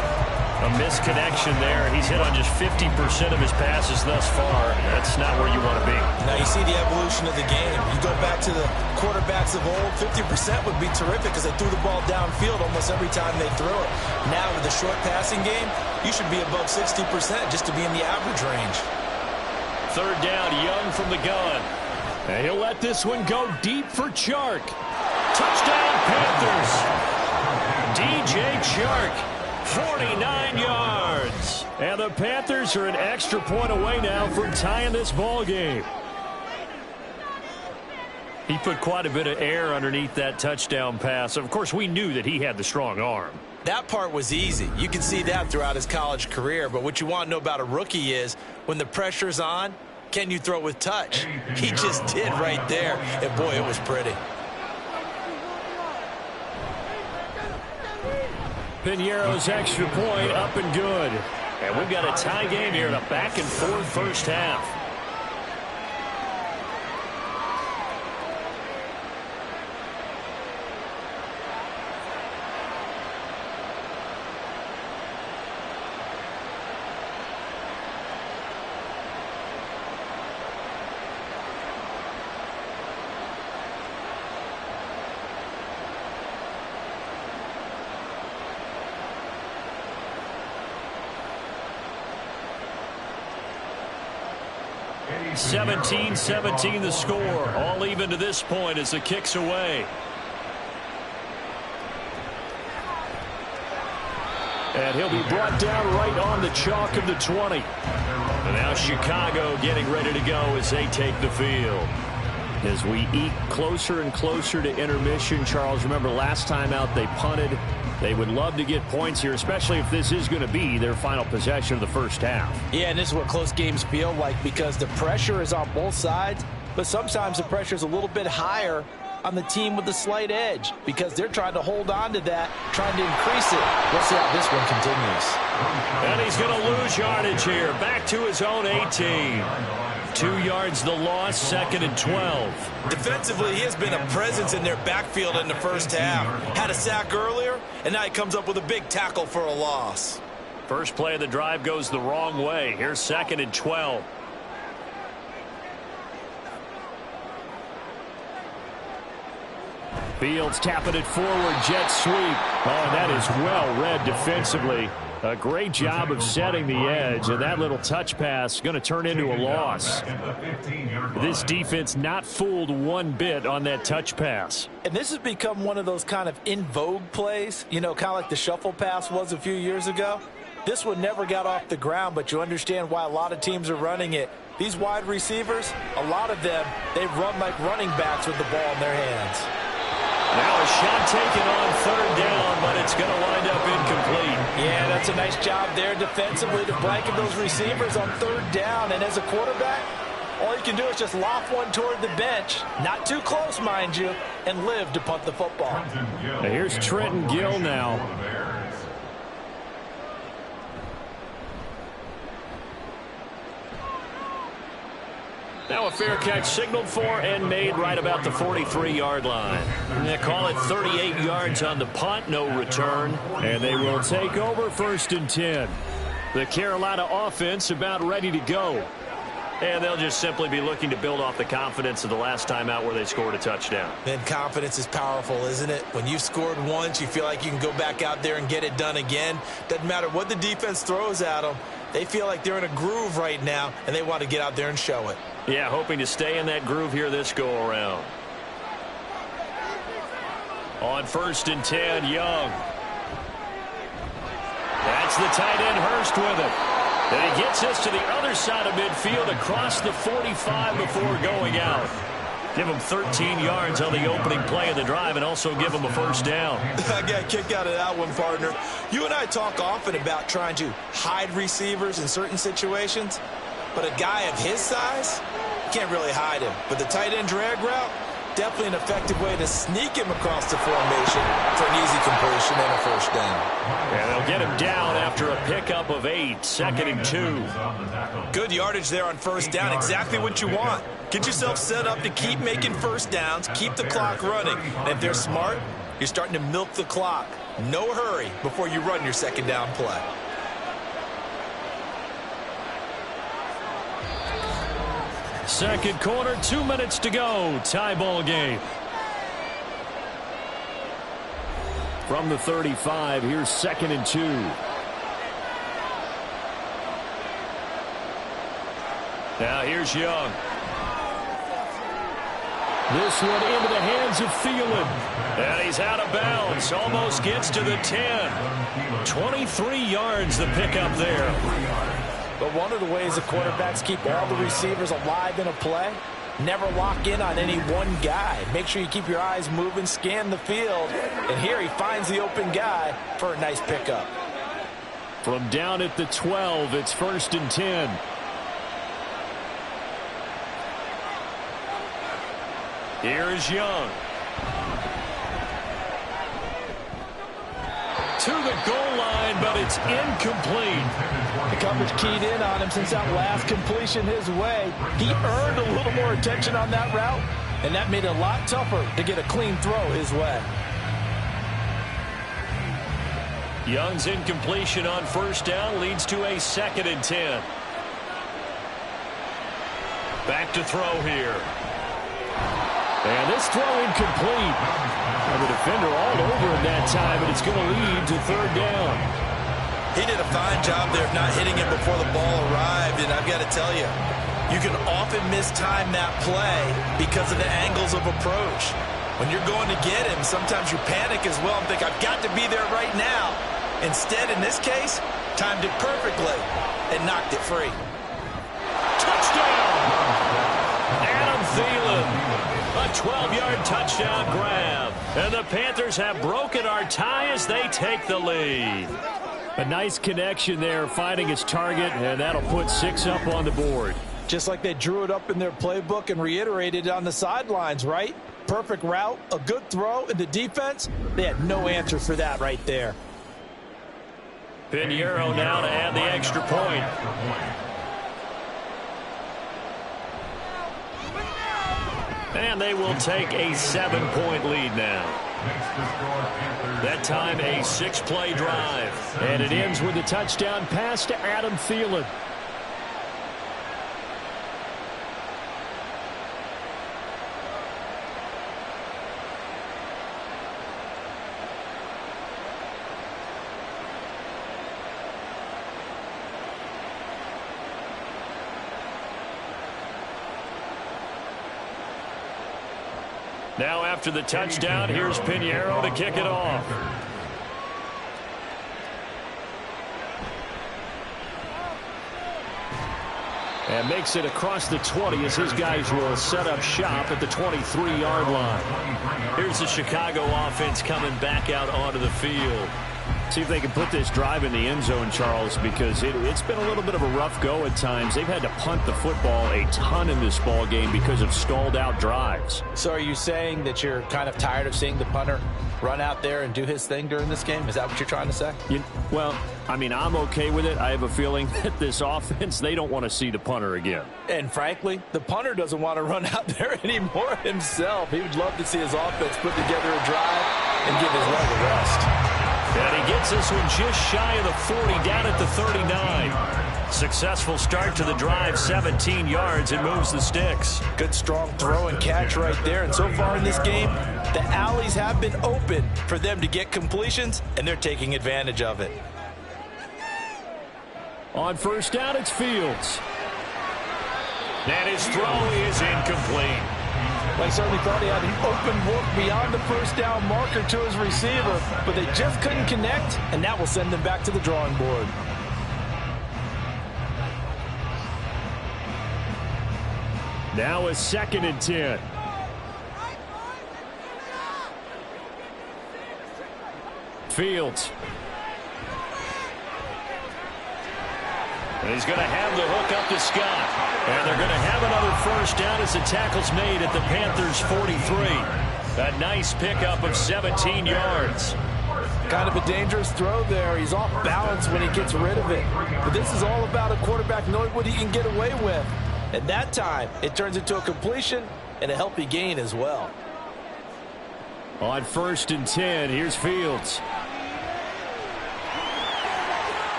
A misconnection there. He's hit on just 50% of his passes thus far. That's not where you want to be. Now you see the evolution of the game. You go back to the quarterbacks of old, 50% would be terrific because they threw the ball downfield almost every time they threw it. Now with the short passing game, you should be above 60% just to be in the average range. Third down, Young from the gun. And he'll let this one go deep for Chark. Touchdown, Panthers. DJ Chark 49 yards. And the Panthers are an extra point away now from tying this ball game. He put quite a bit of air underneath that touchdown pass. Of course, we knew that he had the strong arm. That part was easy. You can see that throughout his college career. But what you want to know about a rookie is when the pressure's on, can you throw with touch? He just did right there. And, boy, it was pretty. Piñeiro's extra point up and good. And we've got a tie game here in a back-and-forth first half. (17-17) the score. All even to this point as the kick's away. And he'll be brought down right on the chalk of the 20. And now Chicago getting ready to go as they take the field. As we eke closer and closer to intermission, Charles, remember last time out they punted. They would love to get points here, especially if this is going to be their final possession of the first half. Yeah, and this is what close games feel like because the pressure is on both sides, but sometimes the pressure is a little bit higher on the team with the slight edge because they're trying to hold on to that, trying to increase it. We'll see how this one continues. And he's going to lose yardage here. Back to his own 18. 2 yards the loss, 2nd and 12. Defensively, he has been a presence in their backfield in the first half. Had a sack earlier, and now he comes up with a big tackle for a loss. First play of the drive goes the wrong way. Here's 2nd and 12. Fields tapping it forward, jet sweep. Oh, that is well read defensively. A great job of setting the edge, and that little touch pass going to turn into a loss. This defense not fooled one bit on that touch pass. And this has become one of those kind of in vogue plays, you know, kind of like the shuffle pass was a few years ago. This one never got off the ground, but you understand why a lot of teams are running it. These wide receivers, a lot of them, they run like running backs with the ball in their hands. Now a shot taken on 3rd down, but it's going to wind up incomplete. Yeah, that's a nice job there defensively to blanket those receivers on 3rd down. And as a quarterback, all you can do is just loft one toward the bench, not too close, mind you, and live to punt the football. Now here's Trenton Gill now. Now a fair catch signaled for and made right about the 43-yard line. And they call it 38 yards on the punt, no return. And they will take over 1st and 10. The Carolina offense about ready to go. And they'll just simply be looking to build off the confidence of the last time out where they scored a touchdown. Then confidence is powerful, isn't it? When you've scored once, you feel like you can go back out there and get it done again. Doesn't matter what the defense throws at them. They feel like they're in a groove right now, and they want to get out there and show it. Yeah, hoping to stay in that groove here this go-around. On 1st and 10, Young. That's the tight end, Hurst, with it. And he gets us to the other side of midfield across the 45 before going out. Give him 13 yards on the opening play of the drive and also give him a 1st down. I got a kick out of that one, partner. You and I talk often about trying to hide receivers in certain situations, but a guy of his size, can't really hide him. But the tight end drag route, definitely an effective way to sneak him across the formation for an easy completion and a 1st down. And they'll get him down after a pickup of 8, 2nd and 2. Good yardage there on 1st down, exactly what you want. Get yourself set up to keep making 1st downs, keep the clock running. And if they're smart, you're starting to milk the clock. No hurry before you run your 2nd down play. Second quarter, 2 minutes to go. Tie ball game. From the 35, here's 2nd and 2. Now here's Young. This one into the hands of Thielen. And he's out of bounds. Almost gets to the 10. 23 yards the pickup there. But one of the ways the quarterbacks keep all the receivers alive in a play, never lock in on any one guy. Make sure you keep your eyes moving, scan the field. And here he finds the open guy for a nice pickup. From down at the 12, it's 1st and 10. Here's Young. To the goal line, but it's incomplete. The coverage keyed in on him since that last completion his way. He earned a little more attention on that route, and that made it a lot tougher to get a clean throw his way. Young's incompletion on 1st down leads to a 2nd and 10. Back to throw here. And this throw incomplete. And the defender all over him that time, and it's going to lead to 3rd down. He did a fine job there of not hitting it before the ball arrived, and I've got to tell you, you can often mistime that play because of the angles of approach. When you're going to get him, sometimes you panic as well and think, I've got to be there right now. Instead, in this case, timed it perfectly and knocked it free. Touchdown! Adam Thielen. A 12-yard touchdown grab. And the Panthers have broken our tie as they take the lead. A nice connection there, finding his target, and that'll put 6 up on the board. Just like they drew it up in their playbook and reiterated it on the sidelines, right? Perfect route, a good throw, and the defense, they had no answer for that right there. Pinheiro now to add the extra point. And they will take a 7-point lead now. That time a 6-play drive. And it ends with a touchdown pass to Adam Thielen. Now after the touchdown, here's Pinheiro to kick it off. And makes it across the 20 as his guys will set up shop at the 23-yard line. Here's the Chicago offense coming back out onto the field. See if they can put this drive in the end zone, Charles, because it's been a little bit of a rough go at times. They've had to punt the football a ton in this ball game because of stalled-out drives. So are you saying that you're kind of tired of seeing the punter run out there and do his thing during this game? Is that what you're trying to say? Well, I mean, I'm okay with it. I have a feeling that this offense, they don't want to see the punter again. And frankly, the punter doesn't want to run out there anymore himself. He would love to see his offense put together a drive and give his leg a rest. And he gets this one just shy of the 40, down at the 39. Successful start to the drive, 17 yards, and moves the sticks. Good strong throw and catch right there. And so far in this game, the alleys have been open for them to get completions, and they're taking advantage of it. On 1st down, it's Fields. And his throw is incomplete. I certainly thought he had an open look beyond the 1st down marker to his receiver, but they just couldn't connect, and that will send them back to the drawing board. Now a 2nd and 10. Fields. And he's going to have the hook up to Scott. And they're going to have another 1st down as the tackle's made at the Panthers' 43. A nice pickup of 17 yards. Kind of a dangerous throw there. He's off balance when he gets rid of it. But this is all about a quarterback knowing what he can get away with. At that time, it turns into a completion and a healthy gain as well. On 1st and 10, here's Fields.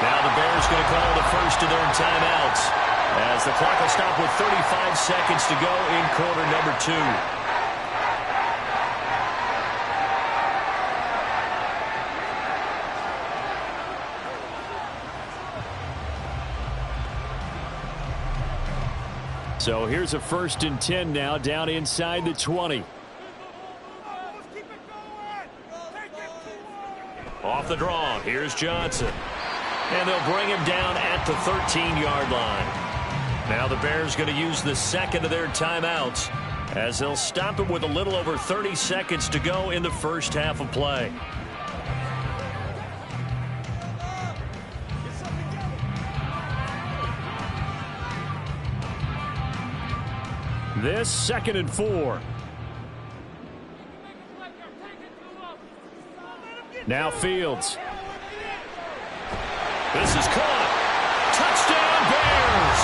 Now the Bears going to call the first of their timeouts as the clock will stop with 35 seconds to go in quarter number 2. So here's a 1st and 10 now, down inside the 20. Off the draw, here's Johnson. And they'll bring him down at the 13-yard line. Now the Bears going to use the second of their timeouts as they'll stop him with a little over 30 seconds to go in the first half of play. This 2nd and 4. Now Fields. This is caught. Touchdown Bears.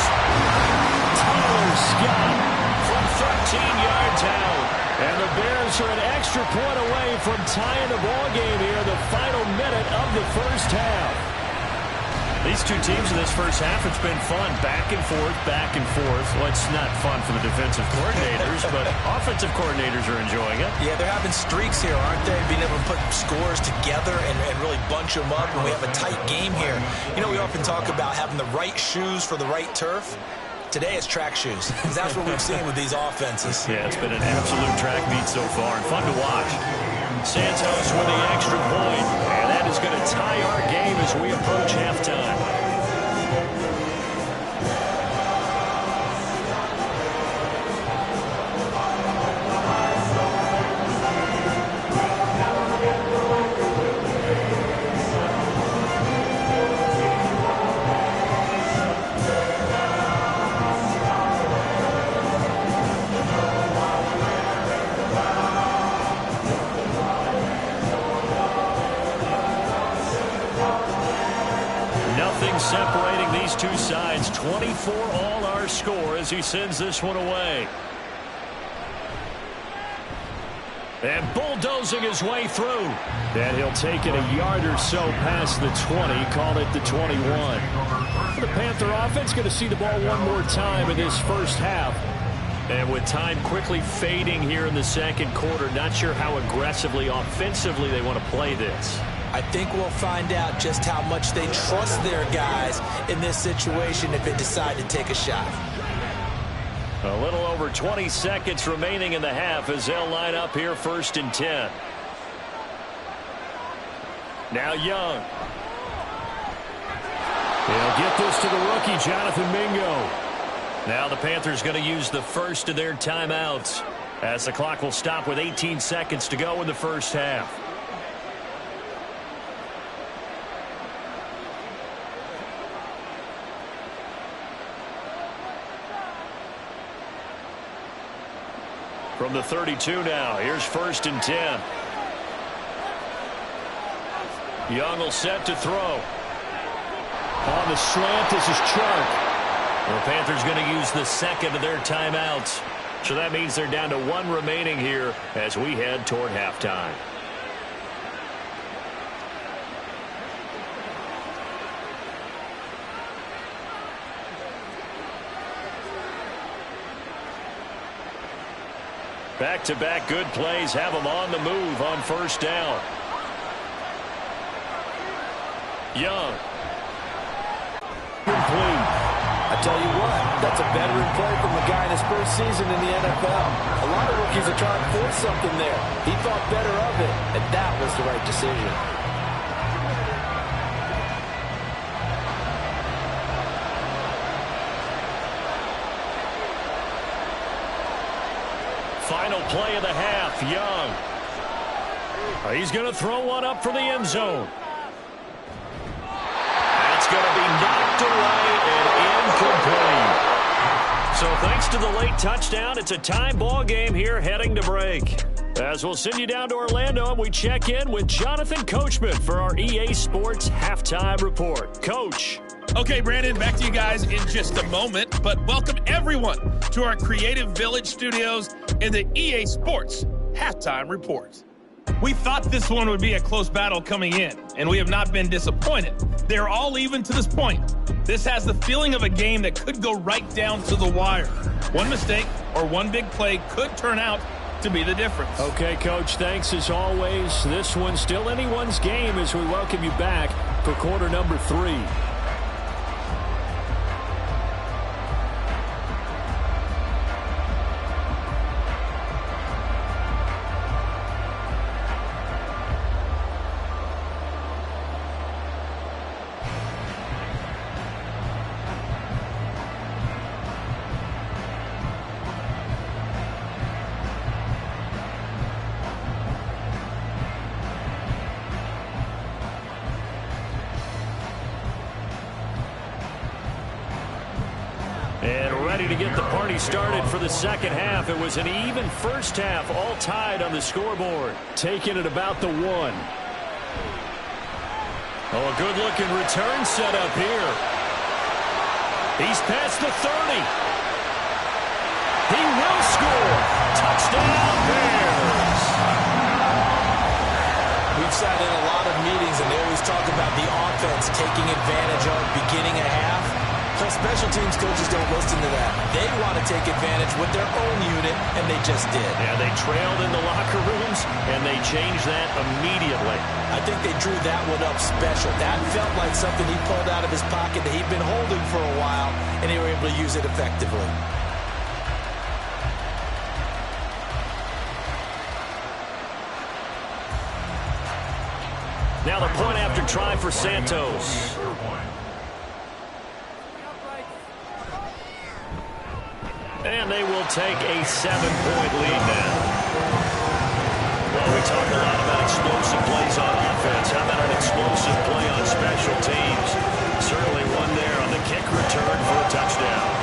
Tyler Scott From 13 yards out. And the Bears are an extra point away from tying the ball game here, the final minute of the first half. These two teams in this first half, it's been fun. Back and forth, back and forth. Well, it's not fun for the defensive coordinators, but offensive coordinators are enjoying it. Yeah, they're having streaks here, aren't they? Being able to put scores together and really bunch them up, and we have a tight game here. You know, we often talk about having the right shoes for the right turf. Today it's track shoes. That's what we've seen with these offenses. Yeah, it's been an absolute track meet so far, and fun to watch. Santos with the extra point, and that is going to tie our game as we approach halftime. Separating these two sides, 24 all our score as he sends this one away. And bulldozing his way through. And he'll take it a yard or so past the 20, call it the 21. The Panther offense going to see the ball one more time in this first half. And with time quickly fading here in the second quarter, not sure how aggressively, offensively they want to play this. I think we'll find out just how much they trust their guys in this situation if they decide to take a shot. A little over 20 seconds remaining in the half as they'll line up here 1st and 10. Now Young. They'll get this to the rookie, Jonathan Mingo. Now the Panthers going to use the first of their timeouts as the clock will stop with 18 seconds to go in the first half. From the 32 now, here's 1st and 10. Young will set to throw. On the slant, this is Chark. The Panthers going to use the second of their timeouts. So that means they're down to one remaining here as we head toward halftime. Back-to-back good plays have them on the move on 1st down. Young. Complete. I tell you what, that's a veteran play from the guy in his first season in the NFL. A lot of rookies are trying to force something there. He thought better of it, and that was the right decision. Final play of the half, Young. He's going to throw one up for the end zone. That's going to be knocked away and incomplete. So thanks to the late touchdown, it's a tie ball game here heading to break. As we'll send you down to Orlando, and we check in with Jonathan Coachman for our EA Sports Halftime Report. Coach. Okay, Brandon, back to you guys in just a moment, but welcome everyone to our Creative Village studios in the EA Sports Halftime Report. We thought this one would be a close battle coming in, and we have not been disappointed. They're all even to this point. This has the feeling of a game that could go right down to the wire. One mistake or one big play could turn out to be the difference. Okay, Coach, thanks as always. This one's still anyone's game as we welcome you back for quarter number 3. ready to get the party started for the second half. It was an even first half, all tied on the scoreboard. Taking it about the 1. Oh, a good-looking return set up here. He's past the 30. He will score. Touchdown, Bears. We've sat in a lot of meetings, and they always talk about the offense taking advantage of beginning a half. But special teams coaches don't listen to that. They want to take advantage with their own unit, and they just did. Yeah, they trailed in the locker rooms, and they changed that immediately. I think they drew that one up special. That felt like something he pulled out of his pocket that he'd been holding for a while, and they were able to use it effectively. Now the point after try for Santos. And they will take a 7-point lead now. Well, we talk a lot about explosive plays on offense. How about an explosive play on special teams? Certainly one there on the kick return for a touchdown.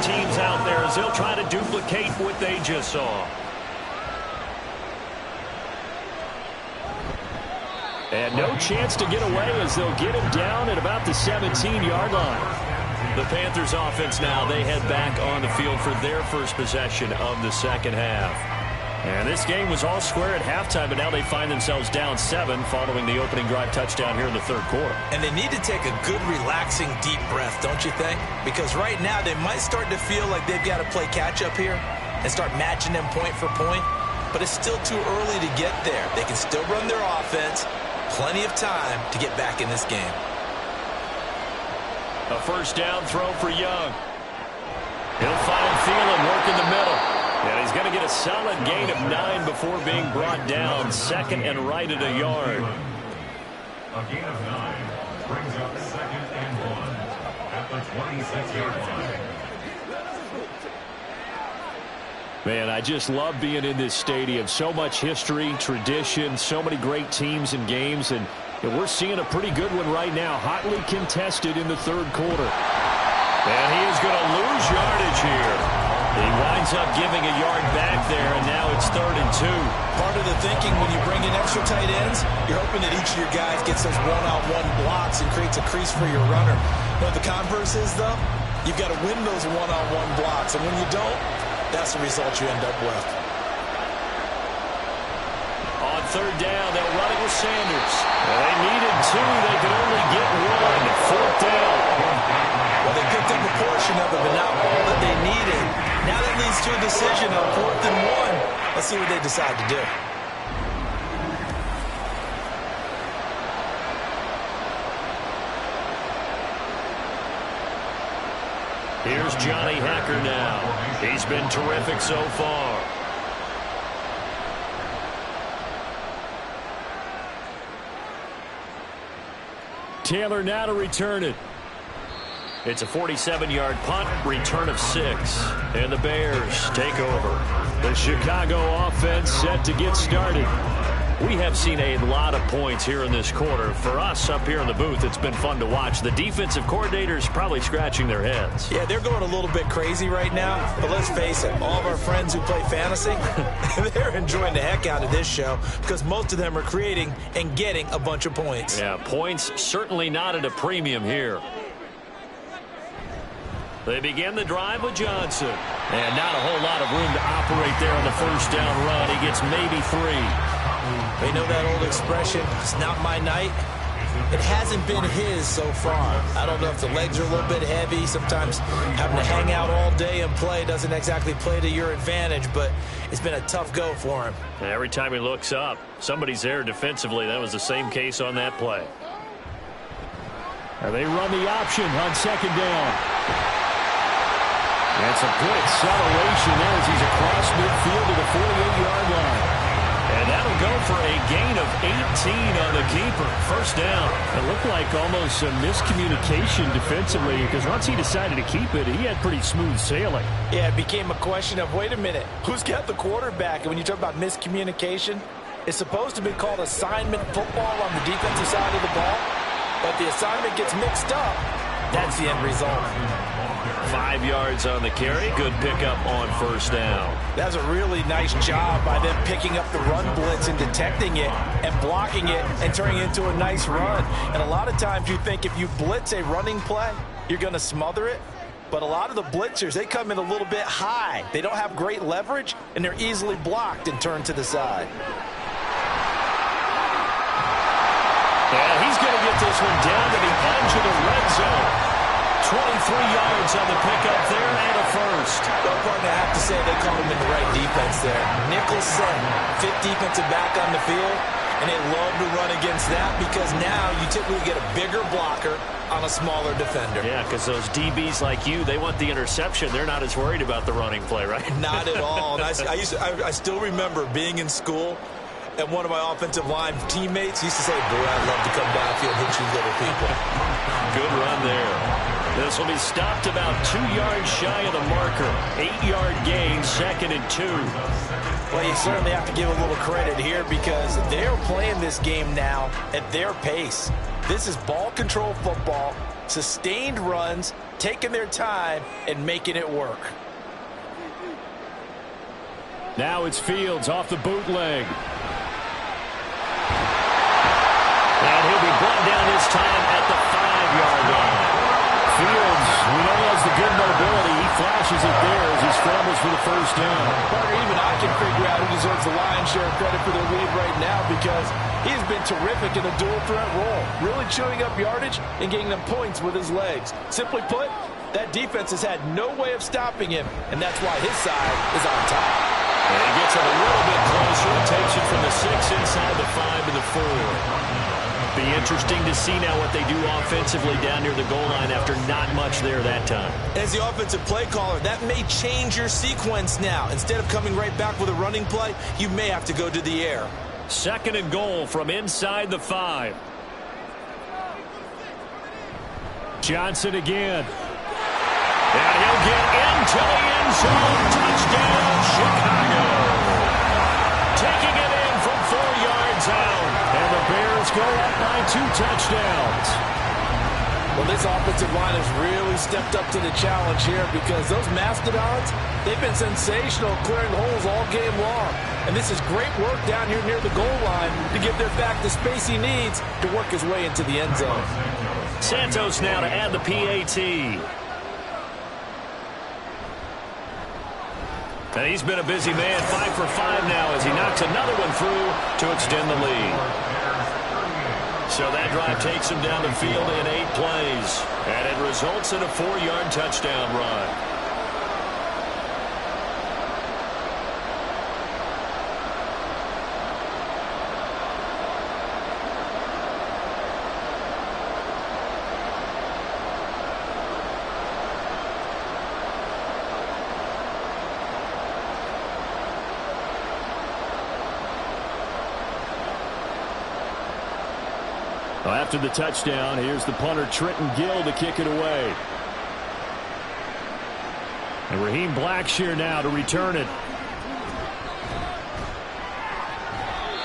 Teams out there as they'll try to duplicate what they just saw. And no chance to get away as they'll get him down at about the 17-yard line. The Panthers offense now, they head back on the field for their first possession of the second half. And this game was all square at halftime, but now they find themselves down 7 following the opening drive touchdown here in the third quarter. And they need to take a good, relaxing, deep breath, don't you think? Because right now they might start to feel like they've got to play catch-up here and start matching them point for point. But it's still too early to get there. They can still run their offense. Plenty of time to get back in this game. A first down throw for Young. He'll find Thielen working the middle. And he's going to get a solid gain of 9 before being brought down. Second and right at a yard. A gain of 9 brings up second and 1 at the 26-yard line. Man, I just love being in this stadium. So much history, tradition, so many great teams and games. And we're seeing a pretty good one right now. Hotly contested in the third quarter. And he is going to lose yardage here. He winds up giving a yard back there, and now it's 3rd and 2. Part of the thinking when you bring in extra tight ends, you're hoping that each of your guys gets those one-on-one blocks and creates a crease for your runner. You know what the converse is, though? You've got to win those one-on-one blocks, and when you don't, that's the result you end up with. On 3rd down, they'll run it with Sanders. Well, they needed 2. They could only get 1. 4th down. Well, they picked up a portion of it, but not all that they needed. Now that leads to a decision on 4th and 1. Let's see what they decide to do. Here's Johnny Hacker now. He's been terrific so far. Taylor now to return it. It's a 47-yard punt, return of 6. And the Bears take over. The Chicago offense set to get started. We have seen a lot of points here in this quarter. For us up here in the booth, it's been fun to watch. The defensive coordinators probably scratching their heads. Yeah, they're going a little bit crazy right now. But let's face it, all of our friends who play fantasy, they're enjoying the heck out of this show because most of them are creating and getting a bunch of points. Yeah, points certainly not at a premium here. They begin the drive with Johnson. And not a whole lot of room to operate there on the first down run. He gets maybe 3. They know that old expression, it's not my night. It hasn't been his so far. I don't know if the legs are a little bit heavy. Sometimes having to hang out all day and play doesn't exactly play to your advantage, but it's been a tough go for him. And every time he looks up, somebody's there defensively. That was the same case on that play. And they run the option on 2nd down. That's a good acceleration there as he's across midfield to the 48-yard line. will go for a gain of 18 on the keeper. First down. It looked like almost some miscommunication defensively because once he decided to keep it, he had pretty smooth sailing. Yeah, it became a question of, wait a minute, who's got the quarterback? And when you talk about miscommunication, it's supposed to be called assignment football on the defensive side of the ball. But the assignment gets mixed up. That's the end result. 5 yards on the carry. Good pickup on first down. That's a really nice job by them picking up the run blitz and detecting it and blocking it and turning it into a nice run. And a lot of times you think if you blitz a running play, you're going to smother it. But a lot of the blitzers, they come in a little bit high. They don't have great leverage, and they're easily blocked and turned to the side. And he's going to get this one down to the edge of the red zone. 23 yards on the pickup there and a first. Well, partner, I have to say they called him in the right defense there. Nickel set, fifth defensive back on the field, and they love to run against that because now you typically get a bigger blocker on a smaller defender. Yeah, because those DBs like you, they want the interception. They're not as worried about the running play, right? Not at all. And I still remember being in school, and one of my offensive line teammates used to say, boy, I'd love to come downfield and hit you little people. Good run there. This will be stopped about 2 yards shy of the marker. 8-yard gain, 2nd and 2. Well, you certainly have to give a little credit here because they're playing this game now at their pace. This is ball control football, sustained runs, taking their time, and making it work. Now it's Fields off the bootleg. And he'll be brought down this time at the 5-yard line. Fields, we know he has the good mobility. He flashes it there as he scrambles for the first down. Partner, even I can figure out who deserves the lion's share of credit for their lead right now because he's been terrific in a dual threat role, really chewing up yardage and getting them points with his legs. Simply put, that defense has had no way of stopping him, and that's why his side is on top. And he gets it a little bit closer and takes it from the 6 inside the 5 to the 4. Be interesting to see now what they do offensively down near the goal line after not much there that time. As the offensive play caller, that may change your sequence now. Instead of coming right back with a running play, you may have to go to the air. 2nd and goal from inside the 5. Johnson again. And he'll get into the end zone. Touchdown, Chicago. Taking it in from 4 yards out. And the Bears go up by 2 touchdowns. Well, this offensive line has really stepped up to the challenge here because those Mastodons, they've been sensational clearing holes all game long. And this is great work down here near the goal line to give their back the space he needs to work his way into the end zone. Santos now to add the PAT. And he's been a busy man, 5 for 5 now as he knocks another one through to extend the lead. So that drive takes him down the field in 8 plays. And it results in a 4-yard touchdown run. After the touchdown, here's the punter, Trenton Gill, to kick it away. And Raheem Blackshear now to return it.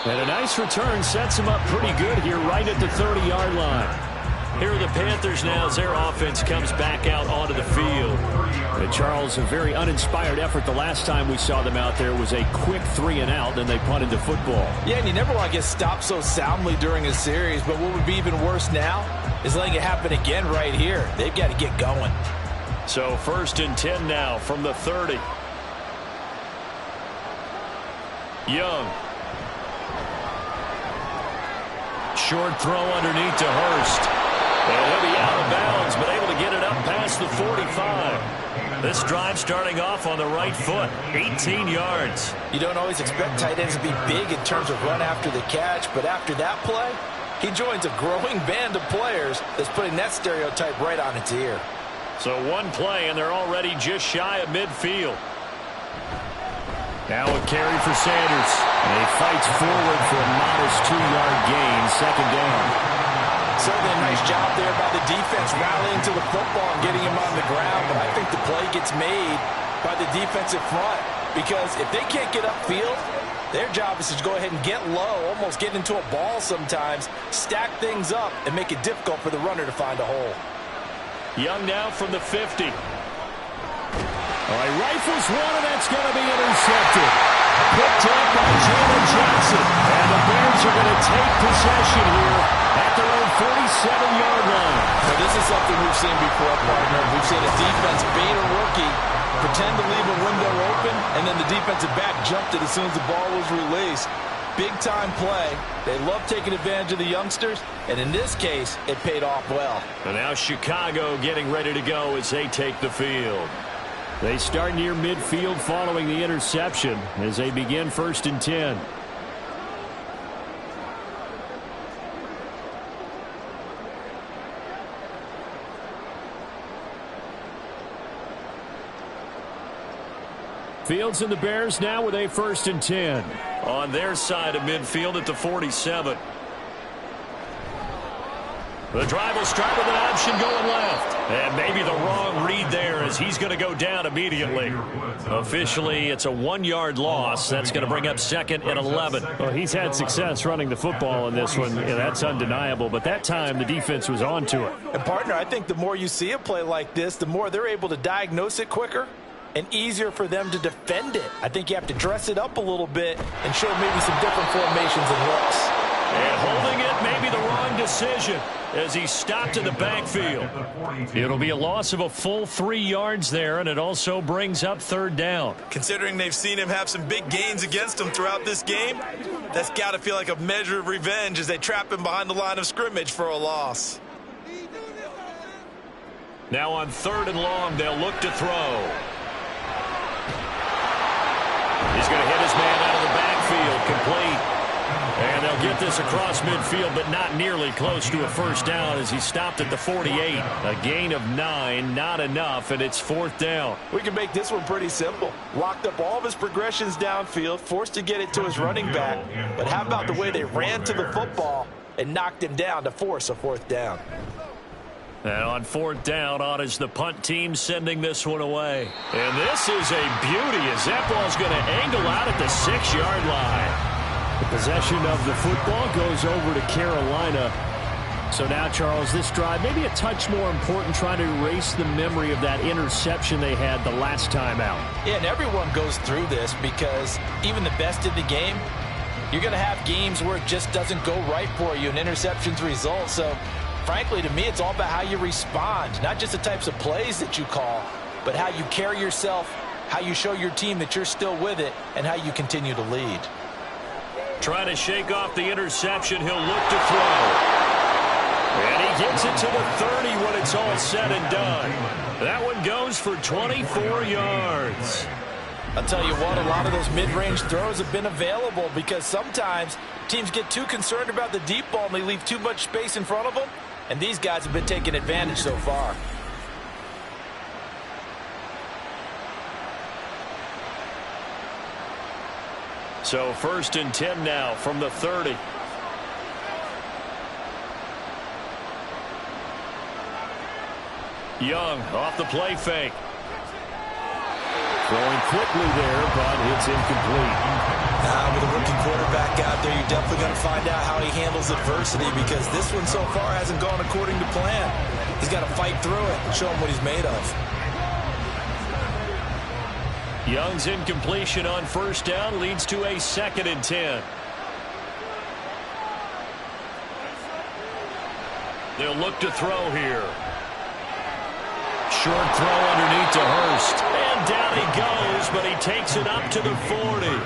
And a nice return sets him up pretty good here right at the 30-yard line. Here are the Panthers now as their offense comes back out onto the field. And Charles, a very uninspired effort. The last time we saw them out there was a quick 3-and-out, then they punted the football. Yeah, and you never want to get stopped so soundly during a series, but what would be even worse now is letting it happen again right here. They've got to get going. So 1st and 10 now from the 30. Young. Short throw underneath to Hurst. And he'll be out of bounds, but able to get it up past the 45. This drive starting off on the right foot, 18 yards. You don't always expect tight ends to be big in terms of run after the catch, but after that play, he joins a growing band of players that's putting that stereotype right on its ear. So one play, and they're already just shy of midfield. Now a carry for Sanders. And he fights forward for a modest 2-yard gain, second down. Certainly a nice job there by the defense rallying to the football and getting him on the ground. But I think the play gets made by the defensive front because if they can't get upfield, their job is to go ahead and get low, almost get into a ball sometimes, stack things up, and make it difficult for the runner to find a hole. Young now from the 50. All right, rifles one, and that's going to be intercepted. Picked up by Jalen Johnson. And the Bears are going to take possession here at their own 47-yard line. Now, this is something we've seen before, partner. We've seen a defense bait a rookie, pretend to leave a window open, and then the defensive back jumped it as soon as the ball was released. Big-time play. They love taking advantage of the youngsters, and in this case, it paid off well. And now Chicago getting ready to go as they take the field. They start near midfield following the interception as they begin 1st and 10. Fields and the Bears now with a 1st and 10. On their side of midfield at the 47. The drive will start with an option going left. And maybe the wrong read there as he's going to go down immediately. Officially, it's a 1-yard loss. That's going to bring up 2nd and 11. Well, he's had success running the football in this one. Yeah, that's undeniable. But that time, the defense was on to it. And, partner, I think the more you see a play like this, the more they're able to diagnose it quicker and easier for them to defend it. I think you have to dress it up a little bit and show maybe some different formations and looks. And holding it may be the wrong decision as he stopped in the backfield. It'll be a loss of a full 3 yards there, and it also brings up 3rd down. Considering they've seen him have some big gains against them throughout this game, that's got to feel like a measure of revenge as they trap him behind the line of scrimmage for a loss. Now on 3rd and long, they'll look to throw. He's going to hit his man out of the backfield, complete. And they'll get this across midfield, but not nearly close to a 1st down as he stopped at the 48. A gain of 9, not enough, and it's 4th down. We can make this one pretty simple. Locked up all of his progressions downfield, forced to get it to his running back. But how about the way they ran to the football and knocked him down to force a 4th down? And on 4th down, on is the punt team sending this one away. And this is a beauty as that ball's going to angle out at the 6-yard line. The possession of the football goes over to Carolina. So now, Charles, this drive maybe a touch more important, trying to erase the memory of that interception they had the last time out. Yeah, and everyone goes through this because even the best in the game, you're going to have games where it just doesn't go right for you and interceptions result. So, frankly, to me, it's all about how you respond, not just the types of plays that you call, but how you carry yourself, how you show your team that you're still with it, and how you continue to lead. Trying to shake off the interception, he'll look to throw. And he gets it to the 30 when it's all said and done. That one goes for 24 yards. I'll tell you what, a lot of those mid-range throws have been available because sometimes teams get too concerned about the deep ball and they leave too much space in front of them, and these guys have been taking advantage so far. So 1st and 10 now from the 30. Young off the play fake. Throwing quickly there, but it's incomplete. With a rookie quarterback out there, you're definitely going to find out how he handles adversity because this one so far hasn't gone according to plan. He's got to fight through it and show him what he's made of. Young's incompletion on 1st down leads to a 2nd and 10. They'll look to throw here. Short throw underneath to Hurst. And down he goes, but he takes it up to the 40.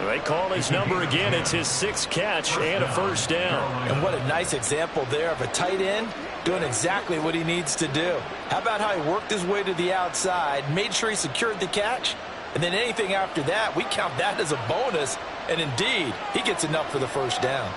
They call his number again. It's his 6th catch and a 1st down. And what a nice example there of a tight end doing exactly what he needs to do. How about how he worked his way to the outside, made sure he secured the catch, and then anything after that, we count that as a bonus. And indeed, he gets enough for the 1st down.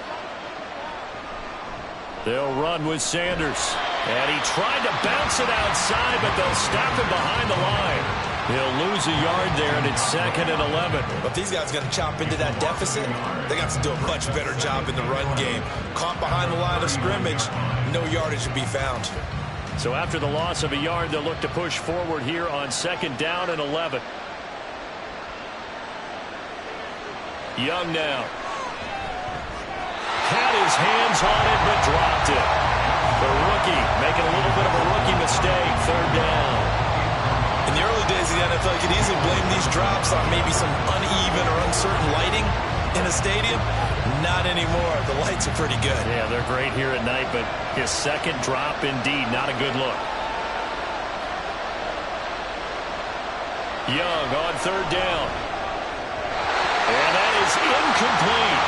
They'll run with Sanders. And he tried to bounce it outside, but they'll stop him behind the line. He'll lose a yard there, and it's 2nd and 11. But if these guys are going to chop into that deficit, they got to do a much better job in the run game. Caught behind the line of scrimmage, no yardage to be found. So after the loss of a yard, they'll look to push forward here on 2nd down and 11. Young now. Had his hands on it, but dropped it. The rookie making a little bit of a rookie mistake. 3rd down. In the early days of the NFL, you could easily blame these drops on maybe some uneven or uncertain lighting in a stadium. Not anymore. The lights are pretty good. Yeah, they're great here at night, but his 2nd drop, indeed, not a good look. Young on 3rd down. And that is incomplete.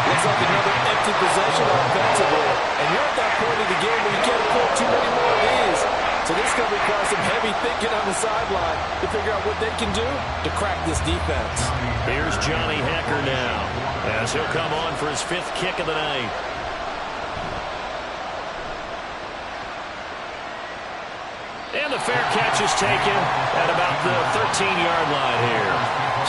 Looks like another empty possession offensively. And you're at that point of the game where you can't afford too many more of these. So this is going to require some heavy thinking on the sideline to figure out what they can do to crack this defense. Here's Johnny Hecker now, as he'll come on for his 5th kick of the night. And the fair catch is taken at about the 13-yard line here.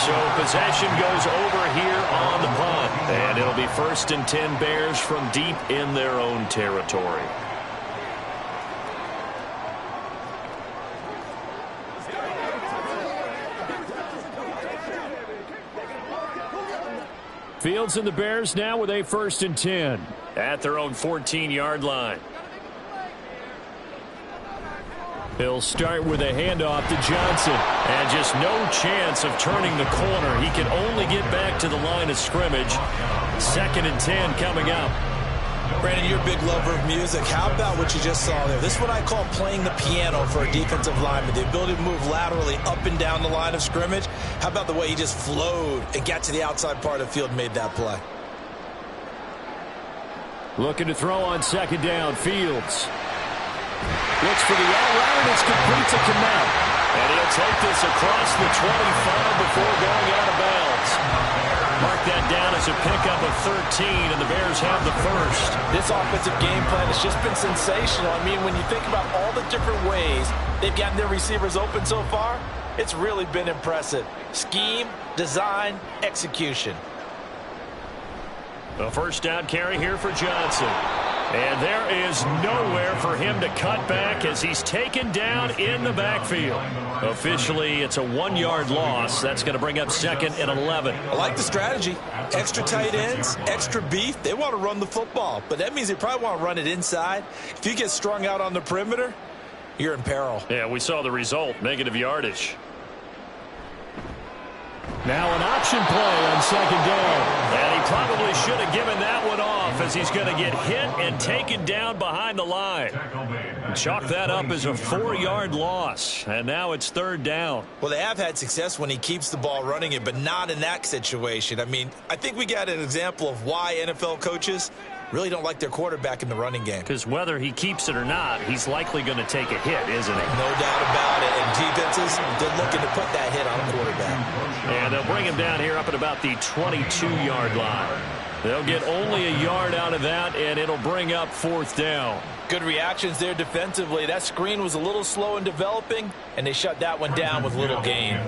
So possession goes over here on the punt. And it'll be 1st and 10 Bears from deep in their own territory. Fields and the Bears now with a 1st and 10. At their own 14-yard line. He'll start with a handoff to Johnson. And just no chance of turning the corner. He can only get back to the line of scrimmage. 2nd and 10 coming up. Brandon, you're a big lover of music. How about what you just saw there? This is what I call playing the piano for a defensive lineman. The ability to move laterally up and down the line of scrimmage. How about the way he just flowed and got to the outside part of the field and made that play? Looking to throw on 2nd down. Fields looks for the out route, and it's complete to Kmet. And he'll take this across the 25 before going out of bounds. Mark that down as a pickup of 13, and the Bears have the 1st. This offensive game plan has just been sensational. I mean, when you think about all the different ways they've gotten their receivers open so far, it's really been impressive. Scheme, design, execution. A 1st down carry here for Johnson. And there is nowhere for him to cut back as he's taken down in the backfield. Officially, it's a 1-yard loss. That's going to bring up 2nd and 11. I like the strategy. Extra tight ends, extra beef. They want to run the football, but that means they probably want to run it inside. If you get strung out on the perimeter, you're in peril. Yeah, we saw the result, negative yardage. Now an option play on 2nd down. And he probably should have given that one off as he's going to get hit and taken down behind the line. Chalk that up as a 4-yard loss. And now it's 3rd down. Well, they have had success when he keeps the ball running it, but not in that situation. I mean, I think we got an example of why NFL coaches really don't like their quarterback in the running game. Because whether he keeps it or not, he's likely going to take a hit, isn't he? No doubt about it. And defenses, they're looking to put that hit on a quarterback. And they'll bring him down here up at about the 22-yard line. They'll get only a yard out of that, and it'll bring up 4th down. Good reactions there defensively. That screen was a little slow in developing, and they shut that one down with little gain.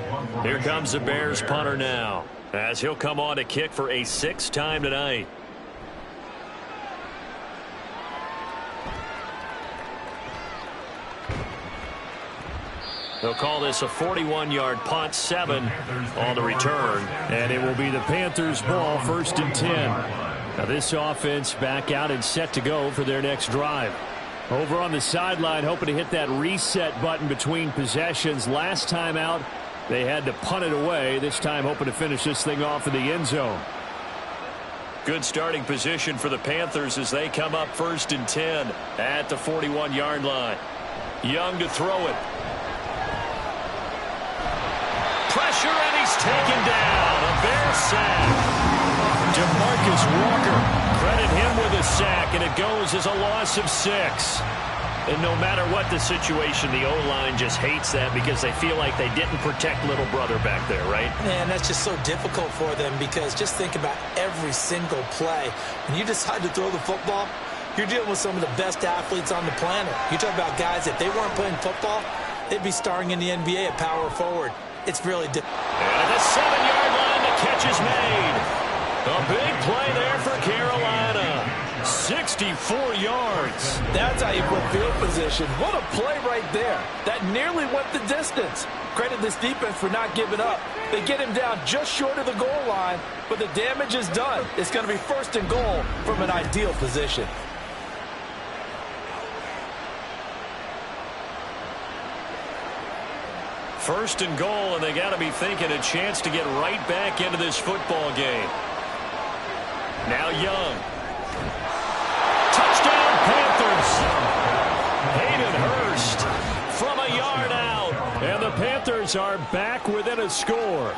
Here comes the Bears punter now, as he'll come on to kick for a 6th time tonight. They'll call this a 41-yard punt, 7 on the return. And it will be the Panthers' ball, 1st and 10. Now this offense back out and set to go for their next drive. Over on the sideline, hoping to hit that reset button between possessions. Last time out, they had to punt it away. This time hoping to finish this thing off in the end zone. Good starting position for the Panthers as they come up 1st and 10 at the 41-yard line. Young to throw it. Pressure, and he's taken down. A Bear sack. DeMarcus Walker, credit him with a sack, and it goes as a loss of 6. And no matter what the situation, the O-line just hates that because they feel like they didn't protect little brother back there, right? Man, that's just so difficult for them because just think about every single play. When you decide to throw the football, you're dealing with some of the best athletes on the planet. You talk about guys, if they weren't playing football, they'd be starring in the NBA at power forward. It's really difficult. And at the 7-yard line, the catch is made. A big play there for Carolina. 64 yards. That's how you put field position. What a play right there. That nearly went the distance. Credit this defense for not giving up. They get him down just short of the goal line, but the damage is done. It's going to be 1st and goal from an ideal position. First and goal, and they got to be thinking a chance to get right back into this football game. Now Young. Touchdown, Panthers. Hayden Hurst from a yard out. And the Panthers are back within a score.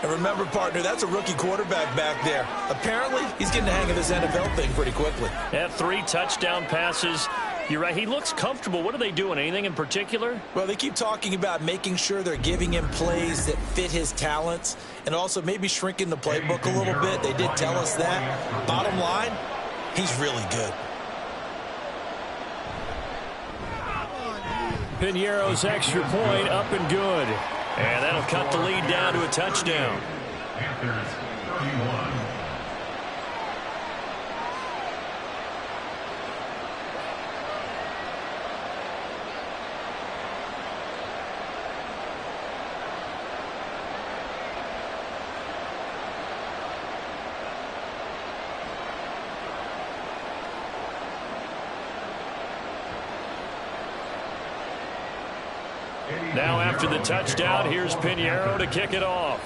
And remember, partner, that's a rookie quarterback back there. Apparently, he's getting the hang of this NFL thing pretty quickly. At 3 touchdown passes. You're right, he looks comfortable. What are they doing? Anything in particular? Well, they keep talking about making sure they're giving him plays that fit his talents and also maybe shrinking the playbook a little bit. They did tell us that. Bottom line, he's really good. Piñeiro's extra point up and good. And that'll cut the lead down to a touchdown. Panthers 31. Now after the touchdown, here's Piñeiro to kick it off.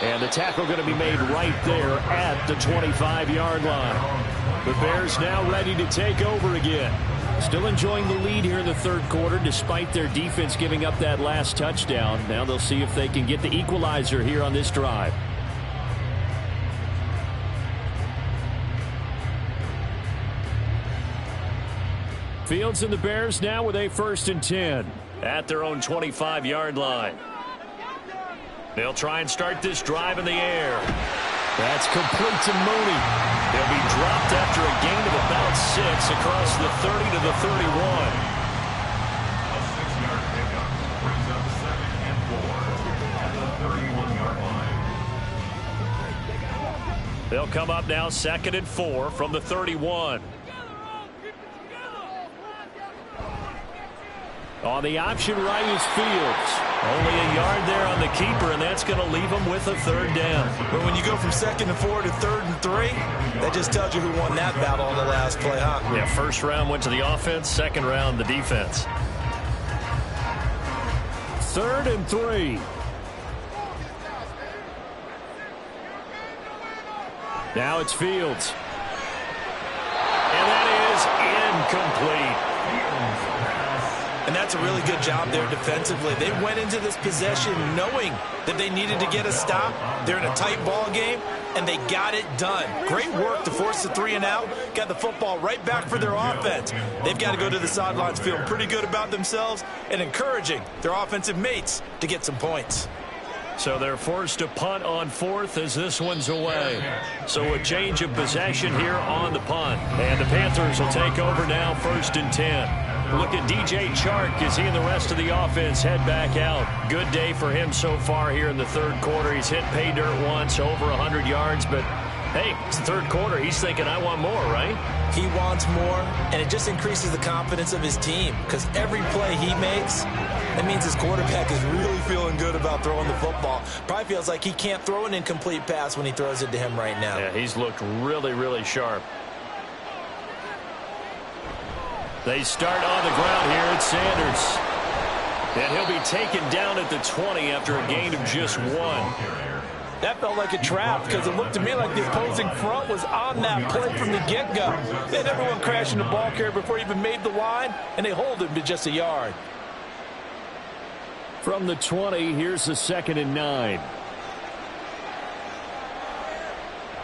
And the tackle going to be made right there at the 25-yard line. The Bears now ready to take over again. Still enjoying the lead here in the 3rd quarter despite their defense giving up that last touchdown. Now they'll see if they can get the equalizer here on this drive. Fields and the Bears now with a 1st and 10. At their own 25-yard line. They'll try and start this drive in the air. That's complete to Mooney. They'll be dropped after a gain of about 6 across the 30 to the 31. A 6-yard pickup brings up 2nd and 4 at the 31-yard line. They'll come up now 2nd and 4 from the 31. On the option right is Fields. Only a yard there on the keeper, and that's going to leave them with a 3rd down. But when you go from 2nd and 4 to 3rd and 3, that just tells you who won that battle on the last play, huh? Yeah, 1st round went to the offense, 2nd round the defense. 3rd and 3. Now it's Fields. And that is incomplete. And that's a really good job there defensively. They went into this possession knowing that they needed to get a stop. They're in a tight ball game, and they got it done. Great work to force the 3 and out. Got the football right back for their offense. They've got to go to the sidelines feeling pretty good about themselves and encouraging their offensive mates to get some points. So they're forced to punt on 4th as this one's away. So a change of possession here on the punt. And the Panthers will take over now 1st and 10. Look at DJ Chark as he and the rest of the offense head back out. Good day for him so far here in the 3rd quarter. He's hit pay dirt once, over 100 yards, but hey, it's the 3rd quarter. He's thinking, I want more, right? He wants more, and it just increases the confidence of his team because every play he makes, that means his quarterback is really feeling good about throwing the football. Probably feels like he can't throw an incomplete pass when he throws it to him right now. Yeah, he's looked really, really sharp. They start on the ground here at Sanders. And he'll be taken down at the 20 after a gain of just 1. That felt like a trap because it looked to me like the opposing front was on that play from the get-go. They had everyone crashing the ball carrier before he even made the line, and they hold him to just a yard. From the 20, here's the 2nd and 9.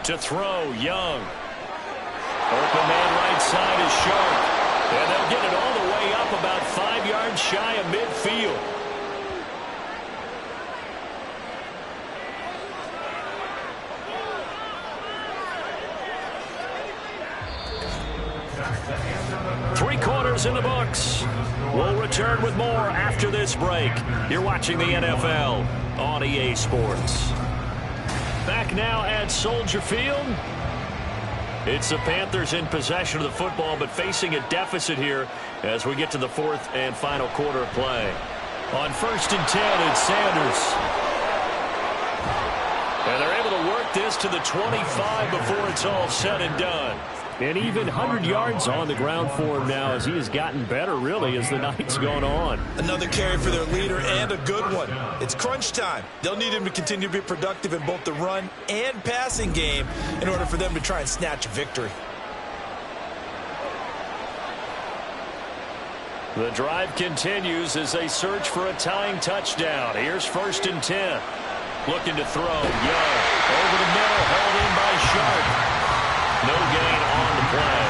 To throw, Young. Open man right side is Sharp. And they'll get it all the way up about 5 yards shy of midfield. Three quarters in the books. We'll return with more after this break. You're watching the NFL on EA Sports. Back now at Soldier Field. It's the Panthers in possession of the football, but facing a deficit here as we get to the fourth and final quarter of play. On 1st and 10, it's Sanders. And they're able to work this to the 25 before it's all said and done. And even 100 yards on the ground for him now as he has gotten better, really, as the night's gone on. Another carry for their leader and a good one. It's crunch time. They'll need him to continue to be productive in both the run and passing game in order for them to try and snatch a victory. The drive continues as they search for a tying touchdown. Here's 1st and 10. Looking to throw. Young over the middle, held in by Sharp. No gain on the play,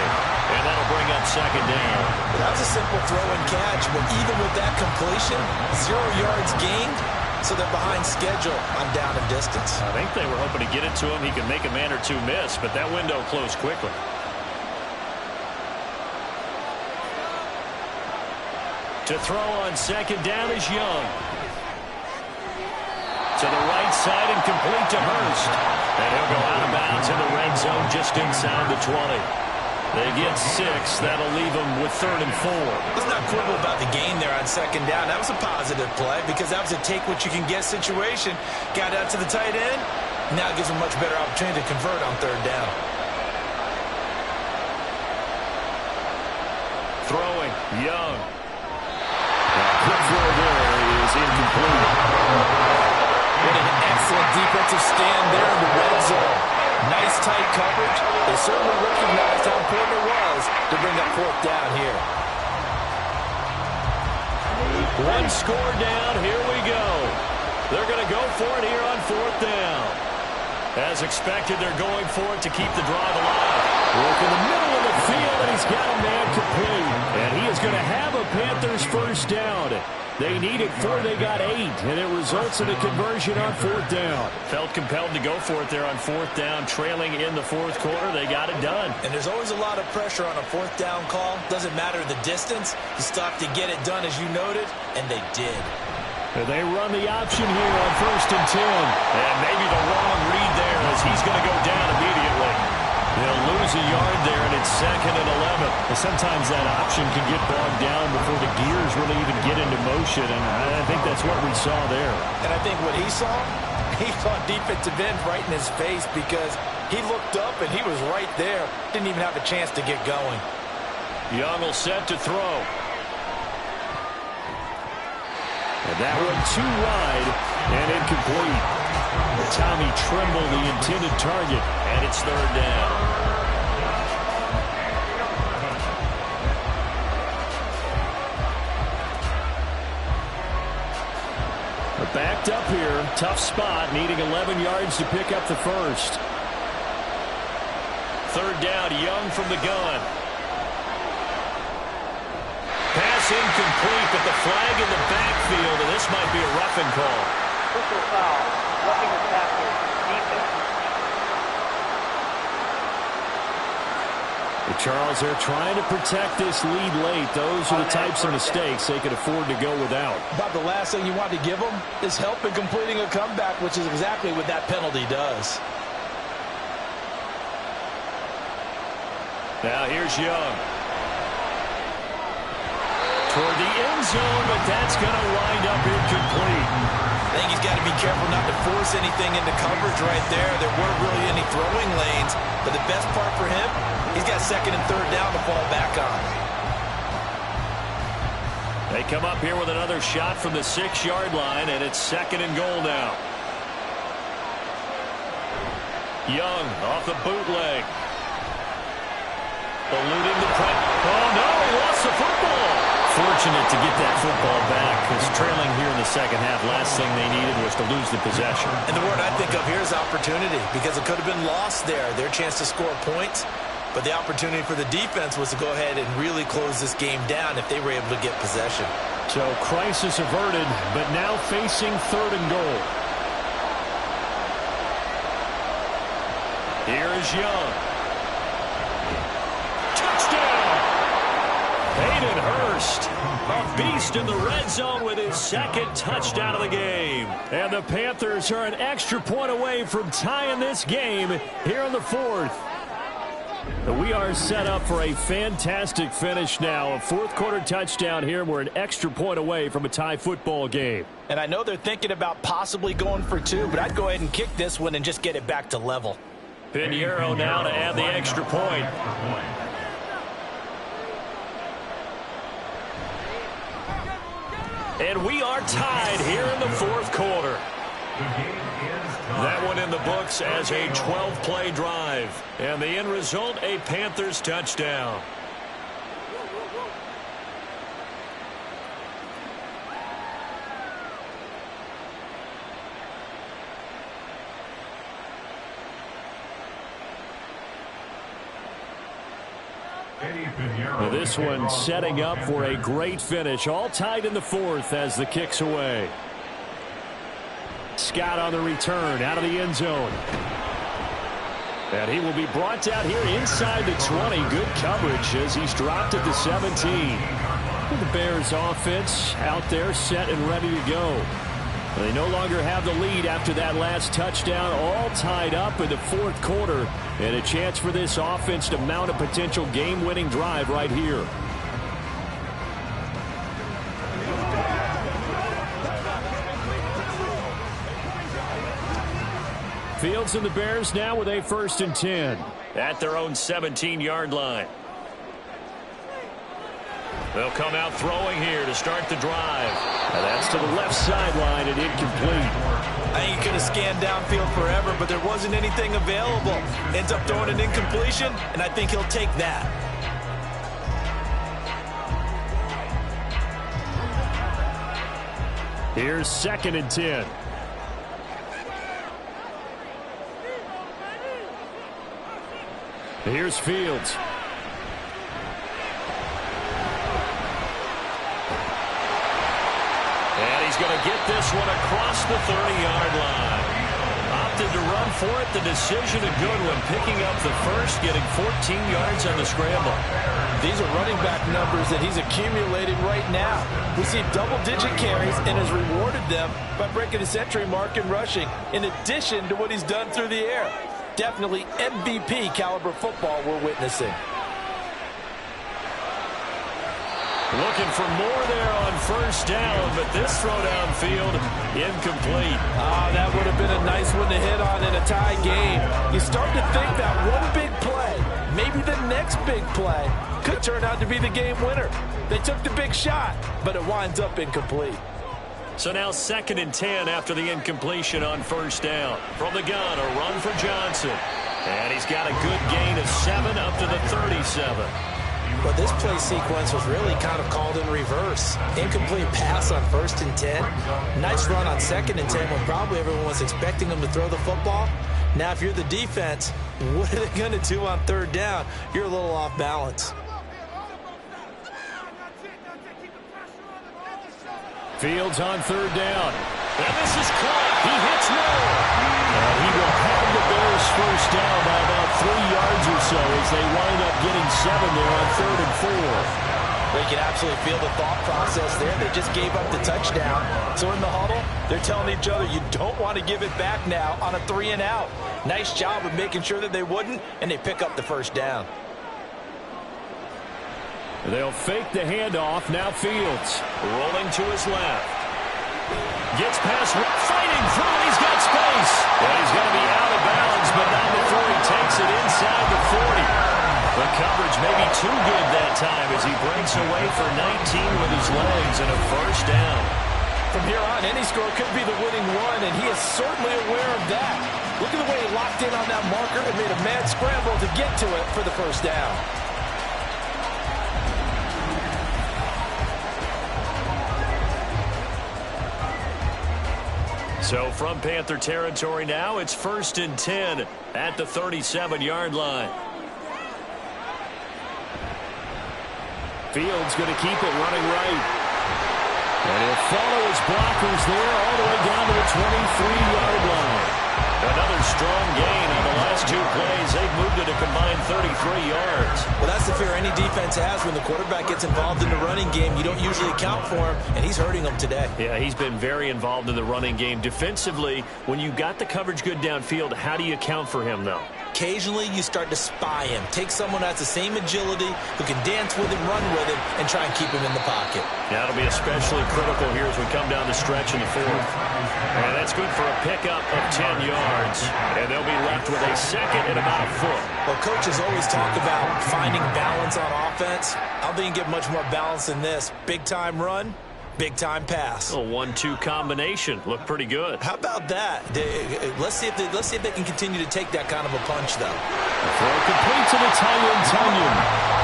and that'll bring up 2nd down. That was a simple throw and catch, but even with that completion, 0 yards gained, so they're behind schedule on down and distance. I think they were hoping to get it to him. He could make a man or two miss, but that window closed quickly. To throw on 2nd down is Young. To the right side and complete to Hurst. And he'll go out of bounds in the red zone just inside the 20. They get 6. That'll leave them with 3rd and 4. Let's not quibble about the gain there on 2nd down. That was a positive play because that was a take-what-you-can-get situation. Got out to the tight end. Now it gives them a much better opportunity to convert on 3rd down. Throwing, Young. Quick throw there is incomplete. What an excellent defensive stand there in the red zone. Nice tight coverage. They certainly recognized how important it was to bring up 4th down here. One score down. Here we go. They're going to go for it here on 4th down. As expected, they're going for it to keep the drive alive. Work in the middle of the field, and he's got a man complete. And he is going to have a Panthers 1st down. They need it 4, they got 8, and it results in a conversion on 4th down. Felt compelled to go for it there on 4th down, trailing in the 4th quarter. They got it done. And there's always a lot of pressure on a 4th down call. Doesn't matter the distance. You stop to get it done, as you noted, and they did. And they run the option here on 1st and 10. And maybe the wrong read there as he's going to go down immediately. They'll lose a yard there, and it's 2nd and 11. Well, sometimes that option can get bogged down before the gears really even get into motion, and I think that's what we saw there. And I think what he saw defensive end right in his face because he looked up and he was right there. Didn't even have a chance to get going. Young will set to throw. And that one too wide and incomplete. Tommy Tremble, the intended target, and it's 3rd down. They're backed up here. Tough spot, needing 11 yards to pick up the 1st. 3rd down, Young from the gun. Pass incomplete, but the flag in the backfield, and this might be a roughing call. Personal foul, roughing the tackle, defense. Charles, they're trying to protect this lead late. Those are the types of mistakes they could afford to go without. About the last thing you want to give them is help in completing a comeback, which is exactly what that penalty does. Now here's Young. Toward the end zone, but that's going to wind up incomplete. I think he's got to be careful not to force anything into coverage right there. There weren't really any throwing lanes, but the best part for him, he's got 2nd and 3rd down to fall back on. They come up here with another shot from the 6-yard line, and it's 2nd and goal now. Young off the bootleg. Eluding the press. Oh, no, he lost the football. Fortunate to get that football back because trailing here in the 2nd half, last thing they needed was to lose the possession. And the word I think of here is opportunity because it could have been lost there, their chance to score points. But the opportunity for the defense was to go ahead and really close this game down if they were able to get possession. So crisis averted, but now facing 3rd and goal. Here is Young. Touchdown! first. A beast in the red zone with his second touchdown of the game. And the Panthers are an extra point away from tying this game here in the fourth. We are set up for a fantastic finish now. A fourth-quarter touchdown here. We're an extra point away from a tie football game. And I know they're thinking about possibly going for two, but I'd go ahead and kick this one and just get it back to level. Pinheiro now to add the extra point. And we are tied here in the fourth quarter. That one in the books as a 12-play drive. And the end result, a Panthers touchdown. Well, this one setting up for a great finish. All tied in the fourth as the kick's away. Scott on the return out of the end zone. And he will be brought down here inside the 20. Good coverage as he's dropped at the 17. The Bears offense out there set and ready to go. They no longer have the lead after that last touchdown. All tied up in the fourth quarter. And a chance for this offense to mount a potential game-winning drive right here. Fields and the Bears now with a 1st and 10. At their own 17-yard line. They'll come out throwing here to start the drive. And that's to the left sideline and incomplete. I think he could have scanned downfield forever, but there wasn't anything available. Ends up throwing an incompletion, and I think he'll take that. Here's 2nd and 10. Here's Fields. And he's going to get this one across the 30-yard line. Opted to run for it. The decision a good one. Picking up the first, getting 14 yards on the scramble. These are running back numbers that he's accumulating right now. We see double-digit carries and has rewarded them by breaking the century mark in rushing, in addition to what he's done through the air. Definitely MVP caliber football we're witnessing. Looking for more there on 1st down, but this throw downfield incomplete. That would have been a nice one to hit on in a tie game. You start to think that one big play, maybe the next big play, could turn out to be the game winner. They took the big shot, but it winds up incomplete. So now 2nd and 10 after the incompletion on 1st down. From the gun, a run for Johnson. And he's got a good gain of 7 up to the 37. Well, this play sequence was really kind of called in reverse. Incomplete pass on 1st and 10. Nice run on 2nd and 10 when probably everyone was expecting him to throw the football. Now, if you're the defense, what are they going to do on 3rd down? You're a little off balance. Fields on 3rd down. And this is caught. He hits low. And he will have the Bears 1st down by about 3 yards or so as they wind up getting 7 there on 3rd and 4. Well, you can absolutely feel the thought process there. They just gave up the touchdown. So in the huddle, they're telling each other you don't want to give it back now on a 3 and out. Nice job of making sure that they wouldn't, and they pick up the 1st down. They'll fake the handoff. Now Fields. Rolling to his left. Gets past, fighting through. He's got space. And he's going to be out of bounds, but not before he takes it inside the 40. The coverage may be too good that time as he breaks away for 19 with his legs and a 1st down. From here on, any score could be the winning one, and he is certainly aware of that. Look at the way he locked in on that marker and made a mad scramble to get to it for the 1st down. So from Panther territory now, it's 1st and 10 at the 37-yard line. Fields going to keep it running right. And he'll follow his blockers there all the way down to the 23-yard line. Another strong gain on the last 2 plays. They've moved it a combined 33 yards. Well, that's the fear any defense has when the quarterback gets involved in the running game. You don't usually account for him, and he's hurting them today. Yeah, he's been very involved in the running game. Defensively, when you got the coverage good downfield, how do you account for him, though? Occasionally, you start to spy him. Take someone who has the same agility, who can dance with him, run with him, and try and keep him in the pocket. Yeah, that'll be especially critical here as we come down the stretch in the 4th. And that's good for a pickup of 10 yards. And they'll be left with a second and about a foot. Well, coaches always talk about finding balance on offense. I don't think you get much more balance than this. Big-time run, big-time pass. A 1-2 combination. Looked pretty good. How about that? Let's see if they can continue to take that kind of a punch, though. The throw complete to the Tunyon.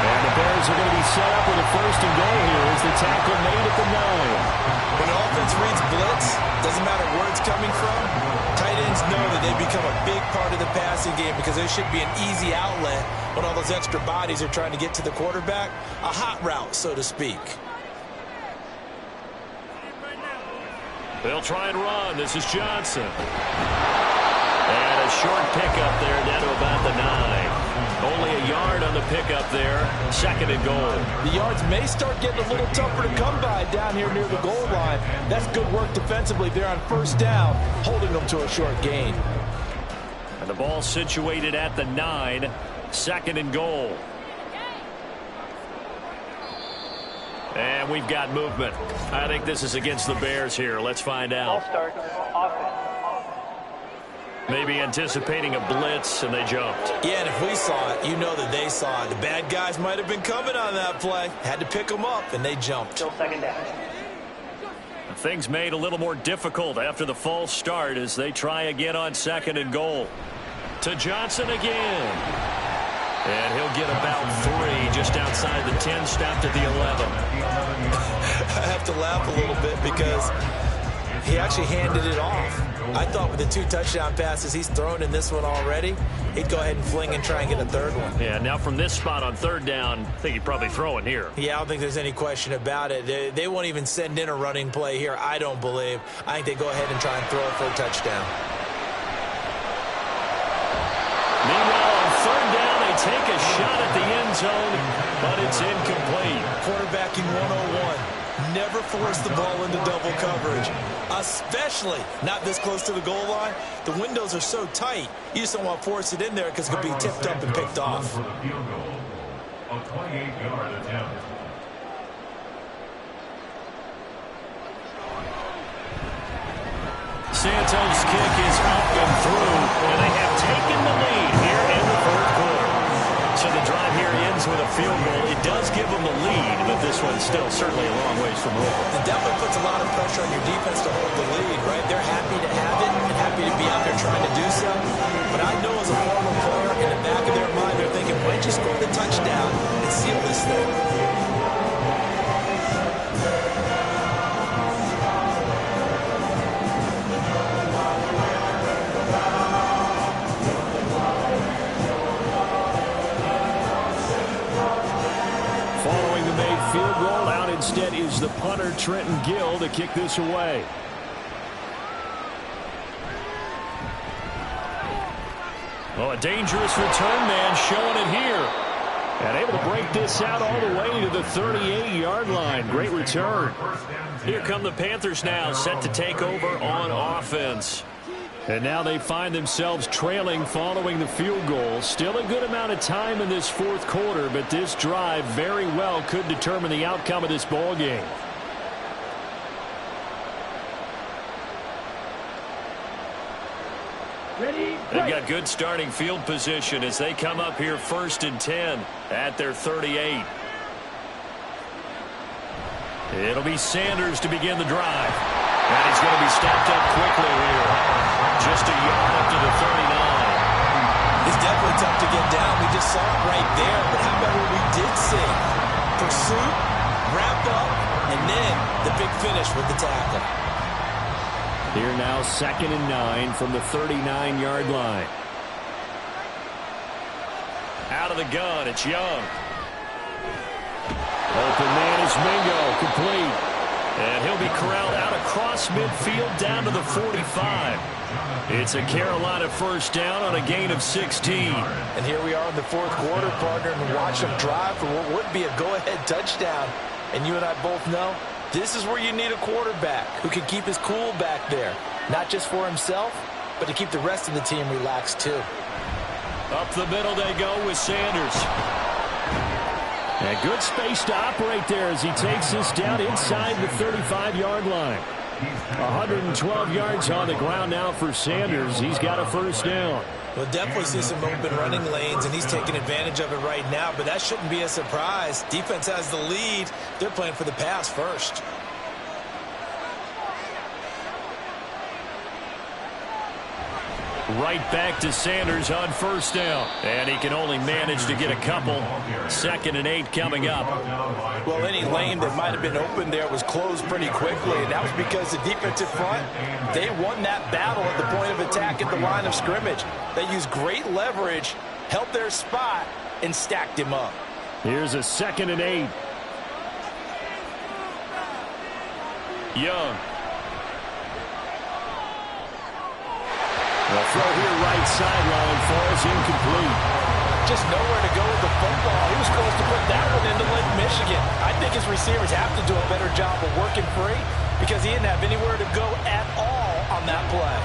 And the Bears are going to be set up with a 1st and goal here as the tackle made at the 9. When an offense reads blitz, doesn't matter where it's coming from, tight ends know that they become a big part of the passing game because there should be an easy outlet when all those extra bodies are trying to get to the quarterback. A hot route, so to speak. They'll try and run. This is Johnson. And a short pickup there down to about the 9. Only a yard on the pickup there. 2nd and goal. The yards may start getting a little tougher to come by down here near the goal line. That's good work defensively there on 1st down, holding them to a short gain. And the ball situated at the 9. 2nd and goal. And we've got movement. I think this is against the Bears here. Let's find out. All start offense. Maybe anticipating a blitz, and they jumped. Yeah, and if we saw it, you know that they saw it. The bad guys might have been coming on that play. Had to pick them up, and they jumped. Still 2nd down. Things made a little more difficult after the false start as they try again on 2nd and goal. To Johnson again. And he'll get about 3 just outside the 10, stopped at the 11. I have to laugh a little bit because he actually handed it off. I thought with the 2 touchdown passes he's thrown in this one already, he'd go ahead and fling and try and get a 3rd one. Yeah, now from this spot on 3rd down, I think he'd probably throw it here. Yeah, I don't think there's any question about it. They won't even send in a running play here, I don't believe. I think they go ahead and try and throw it for a touchdown. Meanwhile, on 3rd down, they take a shot at the end zone, but it's incomplete. Quarterbacking 101. Never force the ball into double coverage, especially not this close to the goal line. The windows are so tight, you just don't want to force it in there because it could be tipped up and picked off. A 28-yard attempt. Santos' kick is up and through, and they have taken the lead here in the 4th quarter. So the drive here ends with a field goal. It does give them the lead, but this one's still certainly a long ways from over. It definitely puts a lot of pressure on your defense to hold the lead, right? They're happy to have it and happy to be out there trying to do so. But I know as a former player, in the back of their mind, they're thinking, why don't you score the touchdown and seal this thing? Field goal out instead is the punter, Trenton Gill, to kick this away. Oh, a dangerous return man showing it here. And able to break this out all the way to the 38-yard line. Great return. Here come the Panthers now, set to take over on offense. And now they find themselves trailing following the field goal. Still a good amount of time in this 4th quarter, but this drive very well could determine the outcome of this ball game. They've got good starting field position as they come up here 1st and 10 at their 38. It'll be Sanders to begin the drive. And he's going to be stopped up quickly here. Just a yard up to the 39. It's definitely tough to get down. We just saw it right there. But how about what we did see? Pursuit, wrap up, and then the big finish with the tackle. Here now 2nd and 9 from the 39-yard line. Out of the gun, it's Young. Open man is Mingo, complete. And he'll be corralled out across midfield down to the 45. It's a Carolina first down on a gain of 16. And here we are in the fourth quarter, partner, and watch them drive for what would be a go-ahead touchdown. And you and I both know this is where you need a quarterback who can keep his cool back there, not just for himself, but to keep the rest of the team relaxed too. Up the middle they go with Sanders. And good space to operate there as he takes this down inside the 35-yard line. 112 yards on the ground now for Sanders. He's got a first down. We'll definitely see some open running lanes, and he's taking advantage of it right now, but that shouldn't be a surprise. Defense has the lead. They're playing for the pass first. Right back to Sanders on first down. And he can only manage to get a couple. 2nd and 8 coming up. Well, any lane that might have been open there was closed pretty quickly, and that was because the defensive front, they won that battle at the point of attack at the line of scrimmage. They used great leverage, held their spot, and stacked him up. Here's a 2nd and 8. Young. The throw here right sideline falls incomplete. Just nowhere to go with the football. He was supposed to put that one into Lake Michigan. I think his receivers have to do a better job of working free because he didn't have anywhere to go at all on that play.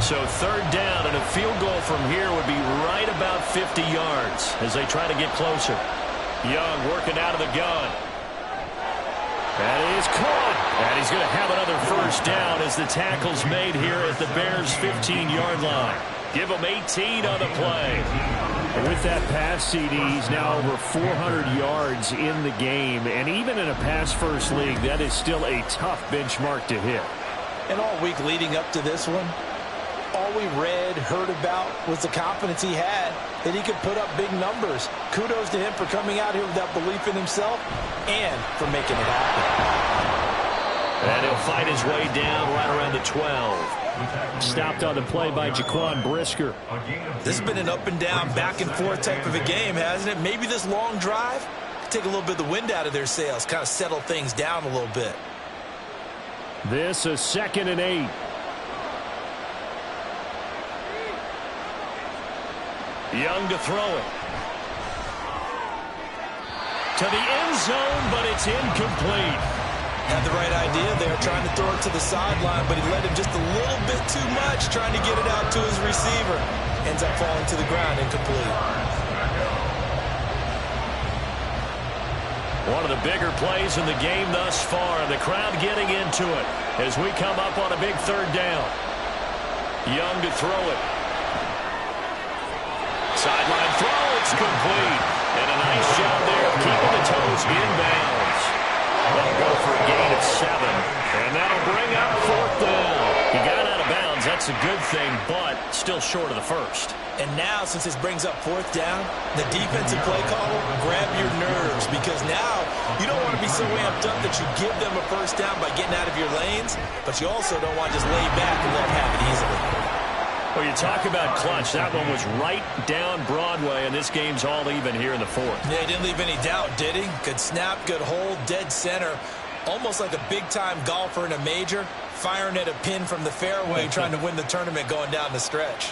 So 3rd down and a field goal from here would be right about 50 yards as they try to get closer. Young working out of the gun. That is caught. And he's going to have another first down as the tackle's made here at the Bears' 15-yard line. Give him 18 on the play. With that pass, CD, he's now over 400 yards in the game. And even in a pass-first league, that is still a tough benchmark to hit. And all week leading up to this one, all we read, heard about was the confidence he had that he could put up big numbers. Kudos to him for coming out here with that belief in himself and for making it happen. And he'll fight his way down right around the 12. Stopped on the play by Jaquan Brisker. This has been an up and down, back and forth type of a game, hasn't it? Maybe this long drive could take a little bit of the wind out of their sails, kind of settle things down a little bit. This is 2nd and 8. Young to throw it. To the end zone, but it's incomplete. Had the right idea there, trying to throw it to the sideline, but he led him just a little bit too much, trying to get it out to his receiver. Ends up falling to the ground, incomplete. One of the bigger plays in the game thus far, and the crowd getting into it as we come up on a big 3rd down. Young to throw it. Sideline throw, it's complete. And a nice job there of keeping the toes inbounds. They'll go for a gain of 7. And that'll bring up 4th down. He got out of bounds. That's a good thing, but still short of the first. And now, since this brings up 4th down, the defensive play caller, grab your nerves, because now you don't want to be so amped up that you give them a first down by getting out of your lanes, but you also don't want to just lay back and let them have it easily. Well, you talk about clutch. That one was right down Broadway, and this game's all even here in the 4th. Yeah, he didn't leave any doubt, did he? Good snap, good hold, dead center. Almost like a big-time golfer in a major, firing at a pin from the fairway, trying to win the tournament going down the stretch.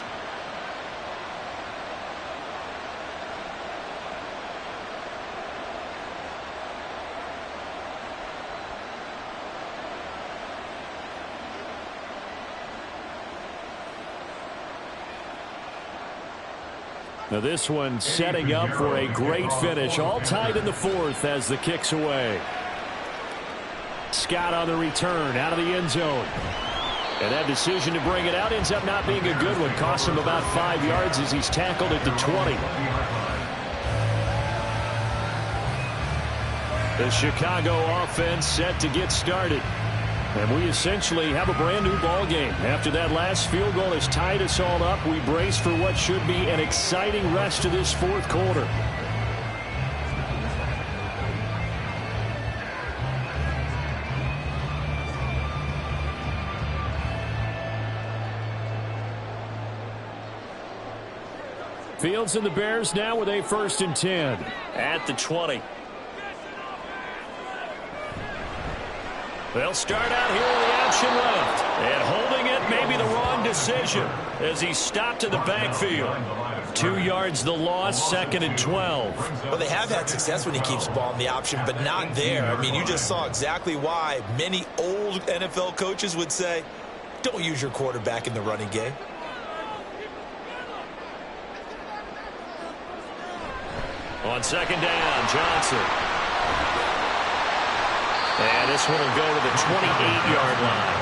Now this one setting up for a great finish. All tied in the 4th as the kick's away. Scott on the return out of the end zone. And that decision to bring it out ends up not being a good one. Costs him about 5 yards as he's tackled at the 20. The Chicago offense set to get started. And we essentially have a brand new ball game. After that last field goal has tied us all up, we brace for what should be an exciting rest of this 4th quarter. Fields and the Bears now with a 1st and 10. At the 20. They'll start out here with the option left. And holding it may be the wrong decision as he stopped in the backfield. 2 yards the loss, 2nd and 12. Well, they have had success when he keeps the ball in the option, but not there. I mean, you just saw exactly why many old NFL coaches would say, don't use your quarterback in the running game. On 2nd down, Johnson. And this one will go to the 28-yard line.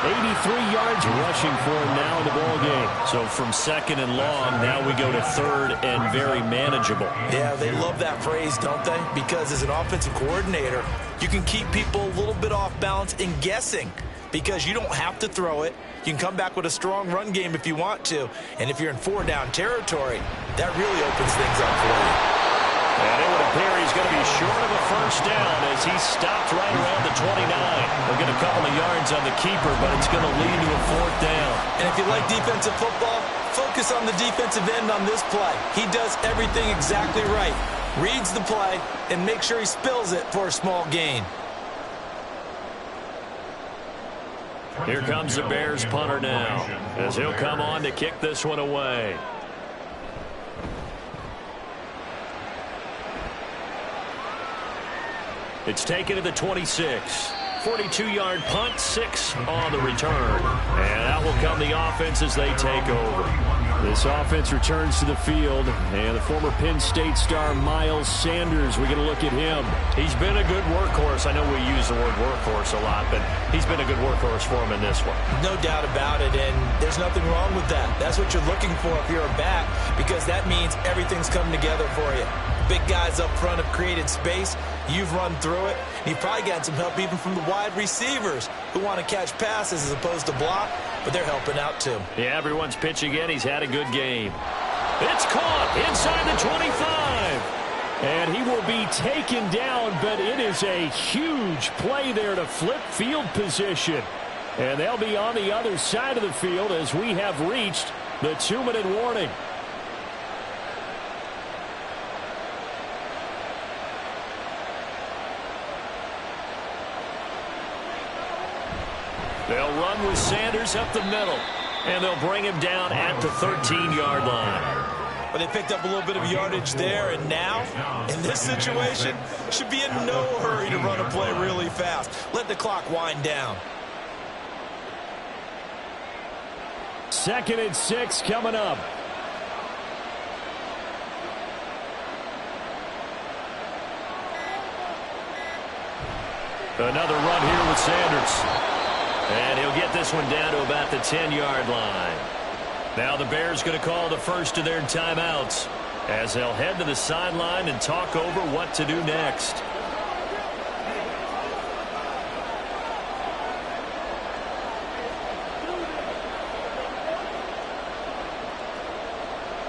83 yards rushing for him now in the ball game. So from 2nd and long, now we go to 3rd and very manageable. Yeah, they love that phrase, don't they? Because as an offensive coordinator, you can keep people a little bit off balance and guessing because you don't have to throw it. You can come back with a strong run game if you want to. And if you're in 4-down territory, that really opens things up for you. And it would appear he's going to be short of a 1st down as he stopped right around the 29. He'll get a couple of yards on the keeper, but it's going to lead to a 4th down. And if you like defensive football, focus on the defensive end on this play. He does everything exactly right. Reads the play and makes sure he spills it for a small gain. Here comes the Bears punter now as he'll come on to kick this one away. It's taken to the 26. 42-yard punt, 6 on the return. And out will come the offense as they take over. This offense returns to the field, and the former Penn State star Miles Sanders, we get a look at him. He's been a good workhorse. I know we use the word workhorse a lot, but he's been a good workhorse for him in this one. No doubt about it, and there's nothing wrong with that. That's what you're looking for if you're a back, because that means everything's coming together for you. Big guys up front have created space. You've run through it. You've probably gotten some help even from the wide receivers who want to catch passes as opposed to block, but they're helping out too. Yeah, everyone's pitching in. He's had a good game. It's caught inside the 25. And he will be taken down, but it is a huge play there to flip field position. And they'll be on the other side of the field as we have reached the 2-minute warning. They'll run with Sanders up the middle, and they'll bring him down at the 13-yard line. But they picked up a little bit of yardage there, and now, in this situation, should be in no hurry to run a play really fast. Let the clock wind down. 2nd and 6 coming up. Another run here with Sanders. And he'll get this one down to about the 10-yard line. Now the Bears going to call the first of their timeouts as they'll head to the sideline and talk over what to do next.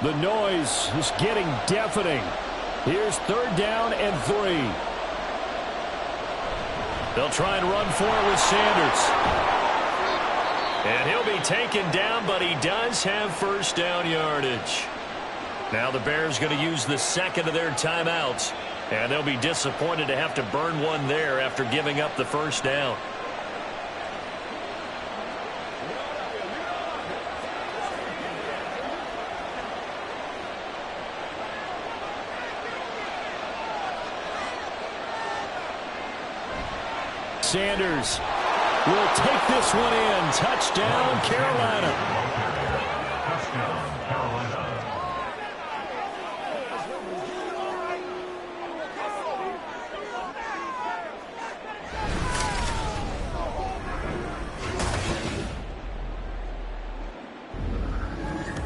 The noise is getting deafening. Here's 3rd down and 3. They'll try and run for it with Sanders. And he'll be taken down, but he does have 1st down yardage. Now the Bears going to use the 2nd of their timeouts. And they'll be disappointed to have to burn one there after giving up the 1st down. Sanders will take this one in. Touchdown, Carolina. Touchdown, Carolina.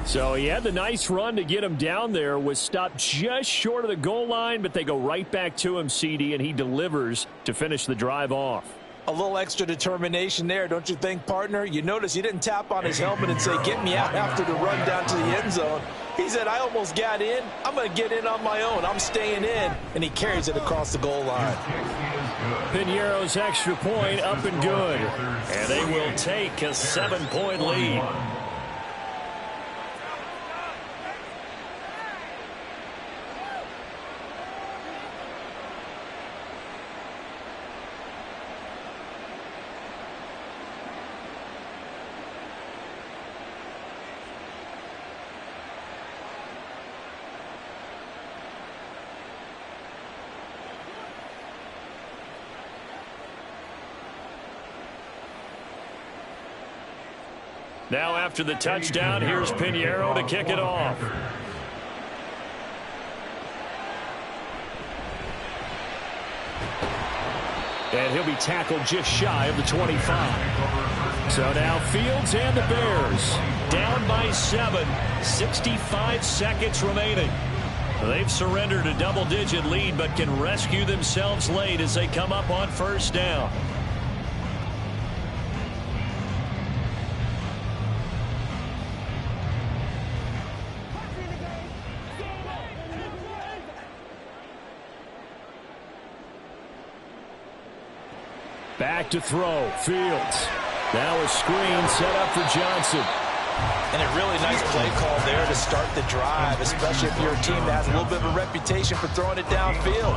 So he had the nice run to get him down there, was stopped just short of the goal line, but they go right back to him, CD, and he delivers to finish the drive off. A little extra determination there, don't you think, partner? You notice he didn't tap on his helmet and say, get me out after the run down to the end zone. He said, I almost got in. I'm going to get in on my own. I'm staying in. And he carries it across the goal line. Piñeiro's extra point up and good. And they will take a 7-point lead. Now after the touchdown, here's Pinheiro to kick it off. And he'll be tackled just shy of the 25. So now Fields and the Bears down by 7. 65 seconds remaining. They've surrendered a double-digit lead but can rescue themselves late as they come up on first down. Back to throw. Fields. Now a screen set up for Johnson. And a really nice play call there to start the drive, especially if you're a team that has a little bit of a reputation for throwing it downfield.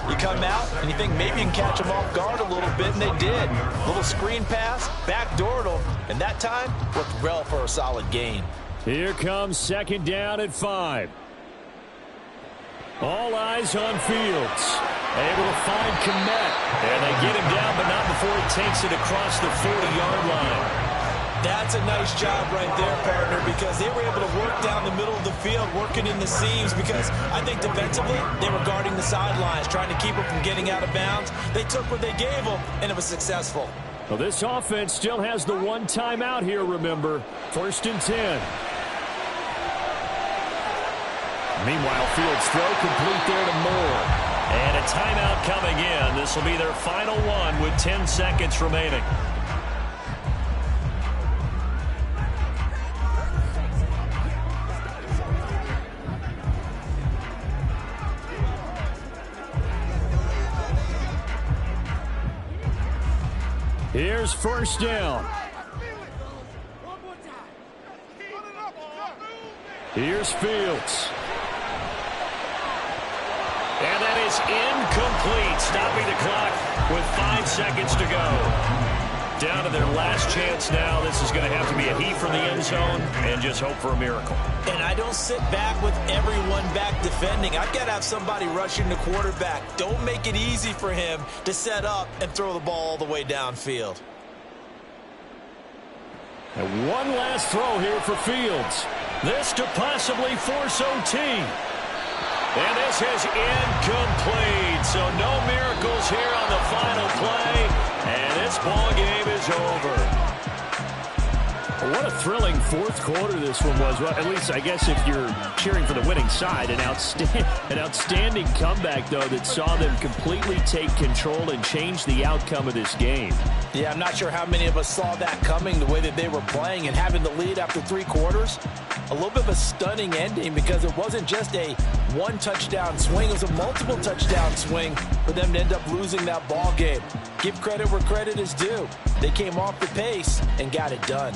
You come out and you think maybe you can catch them off guard a little bit, and they did. A little screen pass, backdoored them, and that time worked well for a solid gain. Here comes second down at 5. All eyes on Fields. Able to find Kmet. And they get him down, but not before he takes it across the 40-yard line. That's a nice job right there, partner, because they were able to work down the middle of the field, working in the seams, because I think defensively they were guarding the sidelines, trying to keep them from getting out of bounds. They took what they gave them, and it was successful. Well, this offense still has the one timeout here, remember. 1st and 10. Meanwhile, Fields' throw complete there to Moore. And a timeout coming in. This will be their final one with 10 seconds remaining. Here's first down. Here's Fields. And that is incomplete, stopping the clock with 5 seconds to go. Down to their last chance now. This is going to have to be a heave from the end zone and just hope for a miracle. And I don't sit back with everyone back defending. I've got to have somebody rushing the quarterback. Don't make it easy for him to set up and throw the ball all the way downfield. And one last throw here for Fields. This to possibly force OT. And this is incomplete. So no miracles here on the final play. And this ball game is over. What a thrilling fourth quarter this one was. Well, at least I guess if you're cheering for the winning side, an outstanding comeback, though, that saw them completely take control and change the outcome of this game. Yeah, I'm not sure how many of us saw that coming, the way that they were playing and having the lead after 3 quarters. A little bit of a stunning ending because it wasn't just a one-touchdown swing. It was a multiple touchdown swing for them to end up losing that ball game. Give credit where credit is due. They came off the pace and got it done.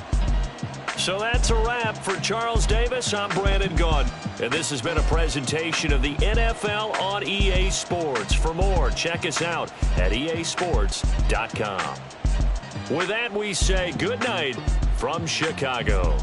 So that's a wrap for Charles Davis. I'm Brandon Gaudin, and this has been a presentation of the NFL on EA Sports. For more, check us out at easports.com. With that, we say good night from Chicago.